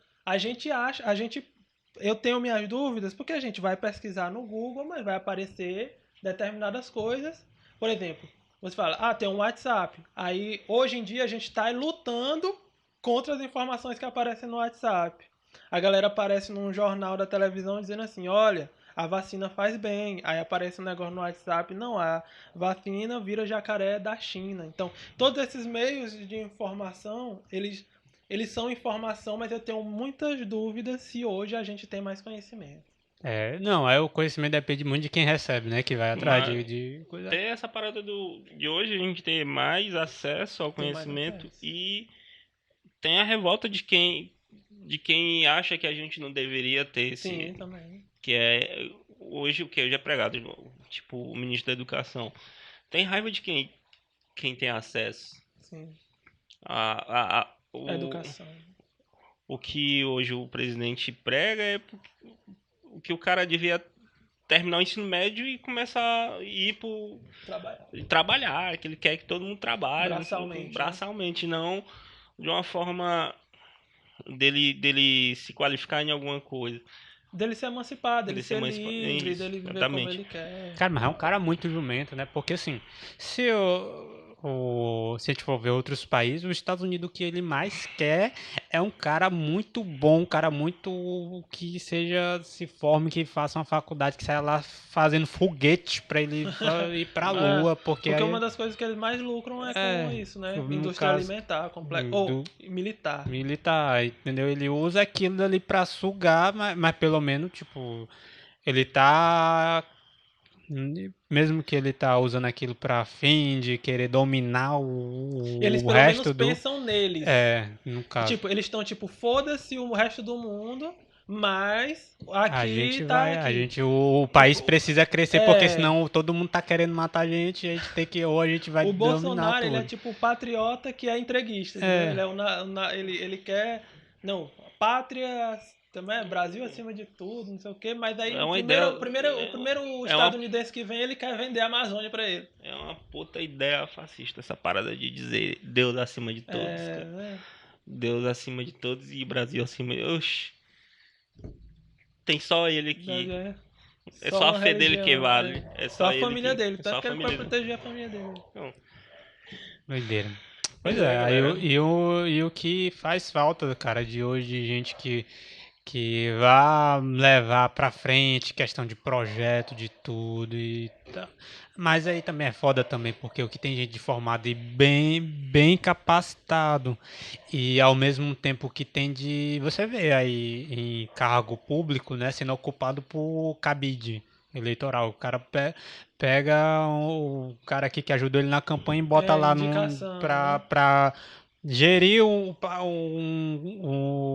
eu tenho minhas dúvidas porque a gente vai pesquisar no Google, mas vai aparecer determinadas coisas. Por exemplo, você fala, tem um WhatsApp. Aí, hoje em dia, a gente está lutando contra as informações que aparecem no WhatsApp. A galera aparece num jornal da televisão dizendo assim, olha, a vacina faz bem. Aí aparece um negócio no WhatsApp, não, a vacina vira jacaré da China. Então, todos esses meios de informação, eles são informação, mas eu tenho muitas dúvidas se hoje a gente tem mais conhecimento. Não, aí o conhecimento depende muito de quem recebe, né? Que vai atrás Mas de coisa. ter essa parada de hoje a gente ter mais acesso ao Tem mais conhecimento acesso. e tem a revolta de quem acha que a gente não deveria ter Sim, também. que é hoje o que hoje é pregado, tipo o ministro da Educação. Tem raiva de quem tem acesso Sim. a A educação. o que hoje o presidente prega é o que o cara devia terminar o ensino médio e começar a ir pro trabalhar, que ele quer que todo mundo trabalhe, Braçalmente, braçalmente, não de uma forma dele se qualificar em alguma coisa. Dele se emancipar, dele Ele ser livre, isso, dele viver como exatamente. ele quer. Cara, mas é um cara muito jumento, né? Porque assim, se a gente for ver outros países, os Estados Unidos o que ele mais quer é um cara muito bom, um cara muito que se forme, que faça uma faculdade, que saia lá fazendo foguete pra ele ir pra Lua, porque Porque aí uma das coisas que eles mais lucram é com isso, né? no Indústria caso alimentar, ou militar. militar, entendeu? Ele usa aquilo ali pra sugar, mas pelo menos, tipo, ele tá mesmo que ele tá usando aquilo pra fim de querer dominar Eles o pelo menos resto do. pensam neles. No caso. Tipo, eles estão tipo, foda-se o resto do mundo, mas aqui tá aqui. O país precisa crescer, porque É, senão todo mundo tá querendo matar a gente tem que, ou a gente vai o dominar Bolsonaro, ele é tudo. tipo o patriota que é entreguista, entendeu? Ele é ele quer, não, pátria também é Brasil acima de tudo, não sei o quê, mas aí É uma ideia. o primeiro É uma, estadunidense que vem, ele quer vender a Amazônia pra ele. é uma puta ideia fascista essa parada de dizer Deus acima de todos, cara. Né? Deus acima de todos e Brasil acima de. Oxi. Tem só ele que. É só a fé dele que vale. É Só só a ele família que. dele, É só tanto a que ele família vai dele. proteger a família dele. Não. Doideira. Pois Pois é, é, aí galera. e o que faz falta, cara, de hoje, de gente que vá levar pra frente questão de projeto, de tudo e tal. Mas aí também é foda também, porque o que tem gente formada e bem capacitado e ao mesmo tempo que tem de, você vê aí em cargo público, né, sendo ocupado por cabide eleitoral. O cara pega o cara aqui que ajudou ele na campanha e bota lá Indicação, né? pra gerir o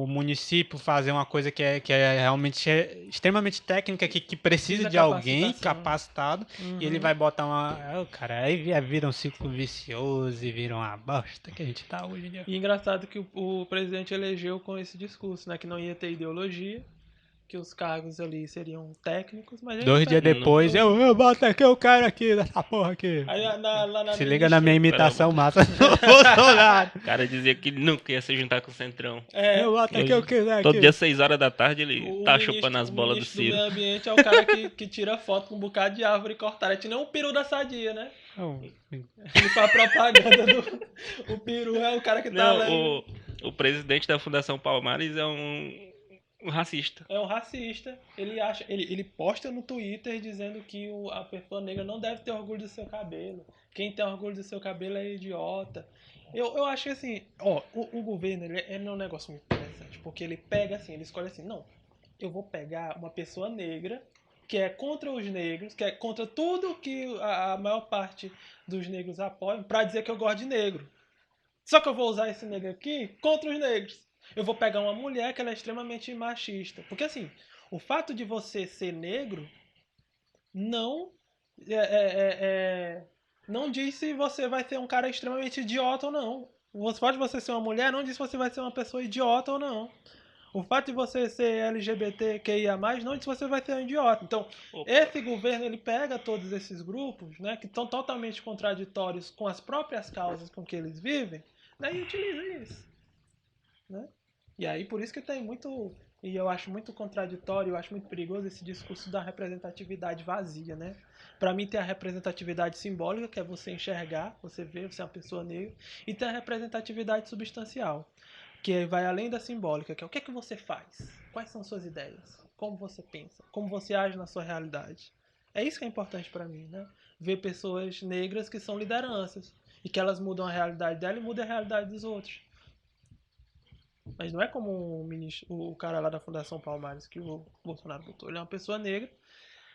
município, fazer uma coisa que é realmente extremamente técnica, que precisa Precisa de alguém capacitação. capacitado, e ele vai botar cara, aí vira um ciclo vicioso e vira uma bosta que a gente tá hoje em dia. E engraçado que o presidente elegeu com esse discurso, né? Que não ia ter ideologia, que os cargos ali seriam técnicos, mas a gente 2 dias espera. depois, eu boto aqui o cara aqui, dessa porra aqui. Aí lá na Se liga na minha imitação massa do Bolsonaro. O cara dizia que ele não queria se juntar com o Centrão. Eu boto aqui o que quiser Todo aqui. dia 6 horas da tarde ele tá chupando as bolas do O Ciro. ministro do meio ambiente é o cara que tira foto com um bocado de árvore cortada. É que nem o peru da Sadia, né? Ele faz propaganda do... O peru é o cara que tá lá. O presidente da Fundação Palmares é um racista. É um racista. Ele posta no Twitter dizendo que a pessoa negra não deve ter orgulho do seu cabelo. Quem tem orgulho do seu cabelo é idiota. Eu acho que assim, ó, o governo, ele é um negócio muito interessante, porque ele pega assim, ele escolhe assim, não, eu vou pegar uma pessoa negra, que é contra os negros, que é contra tudo que a maior parte dos negros apoiam, pra dizer que eu gosto de negro. Só que eu vou usar esse negro aqui contra os negros. Eu vou pegar uma mulher que ela é extremamente machista. Porque assim, o fato de você ser negro não não diz se você vai ser um cara extremamente idiota ou não. O fato de você ser uma mulher não diz se você vai ser uma pessoa idiota ou não. O fato de você ser LGBTQIA+, não diz se você vai ser um idiota. Então, Opa. esse governo, ele pega todos esses grupos, né, que estão totalmente contraditórios com as próprias causas com que eles vivem, né, e utiliza isso, né? E aí, por isso que tem muito... E eu acho muito contraditório, eu acho muito perigoso esse discurso da representatividade vazia, né? Para mim tem a representatividade simbólica, que é você enxergar, você ver, você é uma pessoa negra, e tem a representatividade substancial, que vai além da simbólica, que é o que é que você faz? Quais são suas ideias? Como você pensa? Como você age na sua realidade? É isso que é importante para mim, né? Ver pessoas negras que são lideranças e que elas mudam a realidade dela e mudam a realidade dos outros. Mas não é como o cara lá da Fundação Palmares que o Bolsonaro botou. Ele é uma pessoa negra,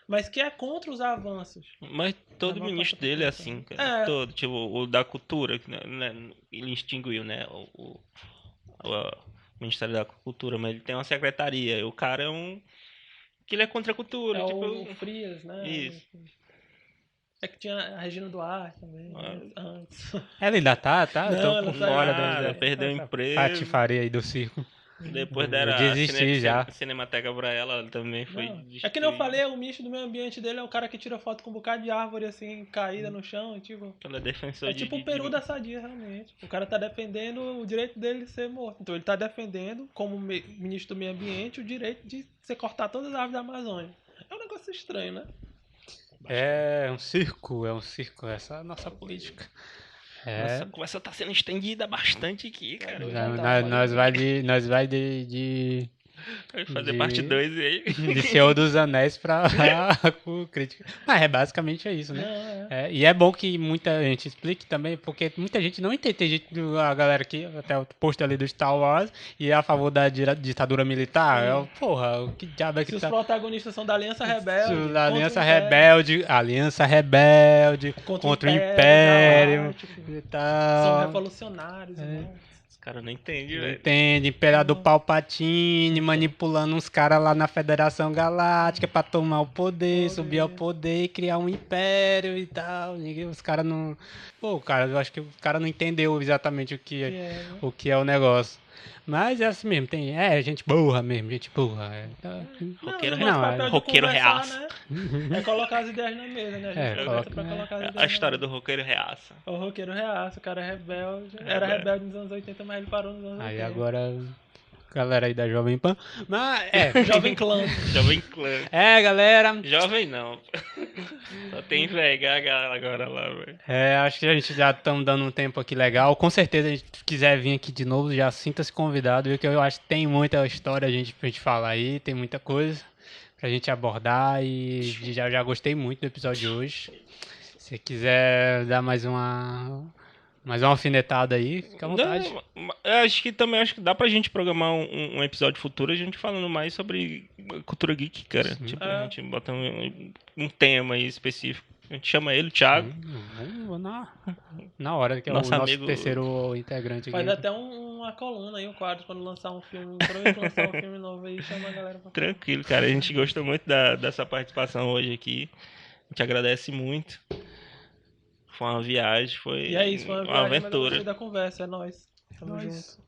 mas que é contra os avanços. Mas todo Da maior parte ministro da dele é população. assim, cara. Todo. Tipo, o da cultura, né, ele extinguiu, né? O Ministério da Cultura, mas ele tem uma secretaria. E o cara é um. Que ele é contra a cultura. É Tipo, o Frias, né? isso. É que tinha a Regina Duarte também, Ah, antes. Ela ainda tá? Eu Não, tô ela por saiu. fora nada, perdeu o dessa emprego. patifaria aí do circo. Depois Eu deram a desisti já. Cinemateca pra ela, ela também foi Não. É que nem eu destruída. falei, o ministro do meio ambiente dele é o cara que tira foto com um bocado de árvore assim, caída no chão, tipo. Ela é defensor É tipo o Peru da Sadia, realmente. O cara tá defendendo o direito dele de ser morto. Então ele tá defendendo, como ministro do meio ambiente, o direito de você cortar todas as árvores da Amazônia. É um negócio estranho, né? É um circo, essa é a nossa política. Nossa, É. a conversa tá sendo estendida bastante aqui, cara. Já tá, Nós vai de Vai fazer parte 2 aí. de Senhor dos Anéis pra crítica. Mas basicamente é isso, né? Não, E é bom que muita gente explique também, porque muita gente não entende. Tem gente, a galera aqui, até o post ali do Star Wars, e é a favor da ditadura militar. Porra, que diabo é que Se os tá. protagonistas são da Aliança Rebelde, Aliança Rebelde contra o Império Galáctico, e são tal. revolucionários, né? Os caras não entendem, velho. Entende? Imperador Palpatine manipulando uns caras lá na Federação Galáctica pra tomar o poder, subir ao poder e criar um império e tal. Os caras não. Pô, cara, eu acho que o cara não entendeu exatamente o que é o negócio. Mas é assim mesmo, gente burra mesmo, gente burra. Roqueiro, Não, mas o papel de roqueiro conversar, reaça. né? É colocar as ideias na mesa, né? A gente conversa pra colocar as ideias A história na do roqueiro reaça. mesa. O roqueiro reaça, o cara é rebelde. Era rebelde nos anos 80, mas ele parou nos anos 80. Aí agora, galera aí da Jovem Pan. Mas, Jovem Clã. Jovem Clã. Galera. Jovem não. Só tem velho agora lá, velho. Acho que a gente já estamos dando um tempo aqui legal. Com certeza, a gente quiser vir aqui de novo, já sinta-se convidado, viu? Que eu acho que tem muita história pra gente falar aí, tem muita coisa pra gente abordar e já gostei muito do episódio de hoje. Se quiser dar mais uma alfinetada aí, fica à vontade. Acho que dá pra gente programar um episódio futuro a gente falando mais sobre cultura geek, cara. Sim. Tipo, a gente bota um tema aí específico. A gente chama ele, o Thiago. Vamos na hora, que é Nosso o nosso amigo- terceiro integrante aqui. Faz até uma coluna aí, um quadro, quando lançar um filme. Provavelmente lançar um filme novo aí, chama a galera pra falar. Tranquilo, cara. A gente gostou muito dessa participação hoje aqui. A gente agradece muito. Foi uma viagem, foi E é isso, foi uma viagem, mas eu aventura. gostei da conversa, é nóis. Tamo Nóis.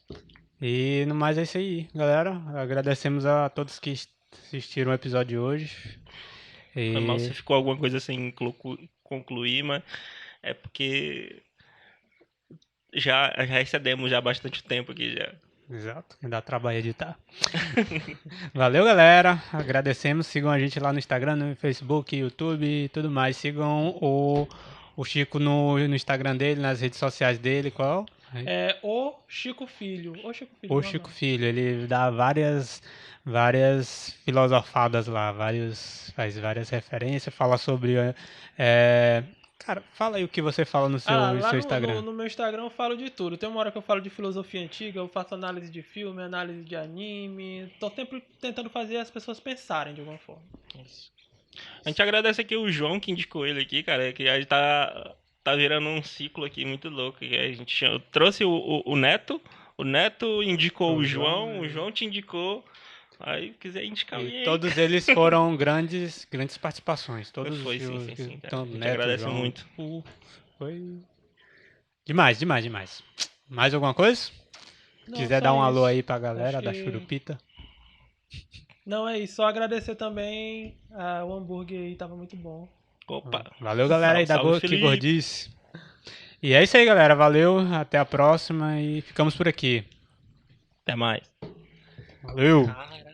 junto. E no mais é isso aí, galera. Agradecemos a todos que assistiram o episódio de hoje. Foi mal se ficou alguma coisa sem concluir, mas é porque já excedemos já bastante tempo aqui já. Exato, dá trabalho editar. Valeu, galera. Agradecemos. Sigam a gente lá no Instagram, no Facebook, YouTube e tudo mais. Sigam o Chico no Instagram dele, nas redes sociais dele. Qual? É o Chico Filho. O não, Chico não. Filho. Ele dá várias filosofadas lá, faz várias referências, fala sobre Cara, fala aí o que você fala no seu, Lá seu Instagram. no meu Instagram eu falo de tudo. Tem uma hora que eu falo de filosofia antiga, eu faço análise de filme, análise de anime. Tô sempre tentando fazer as pessoas pensarem de alguma forma. A gente agradece aqui o João que indicou ele aqui, cara, que a gente tá virando um ciclo aqui muito louco. Que a gente trouxe o Neto, o Neto indicou o João, o João te indicou. Aí, quiser indicar E alguém aí, todos eles foram grandes participações. Todos Foi, os sim, que sim, cara. estão A gente Neto, agradece João, muito. Foi demais, demais, demais. Mais alguma coisa? Não, Quiser só dar um alô isso. aí pra galera Acho da que- Churupita. Não, é isso. Só agradecer também. O hambúrguer aí tava muito bom. Opa. Valeu, galera aí da Salve, Que Felipe. Gordice. E é isso aí, galera. Valeu, até a próxima e ficamos por aqui. Até mais. Valeu! Cara.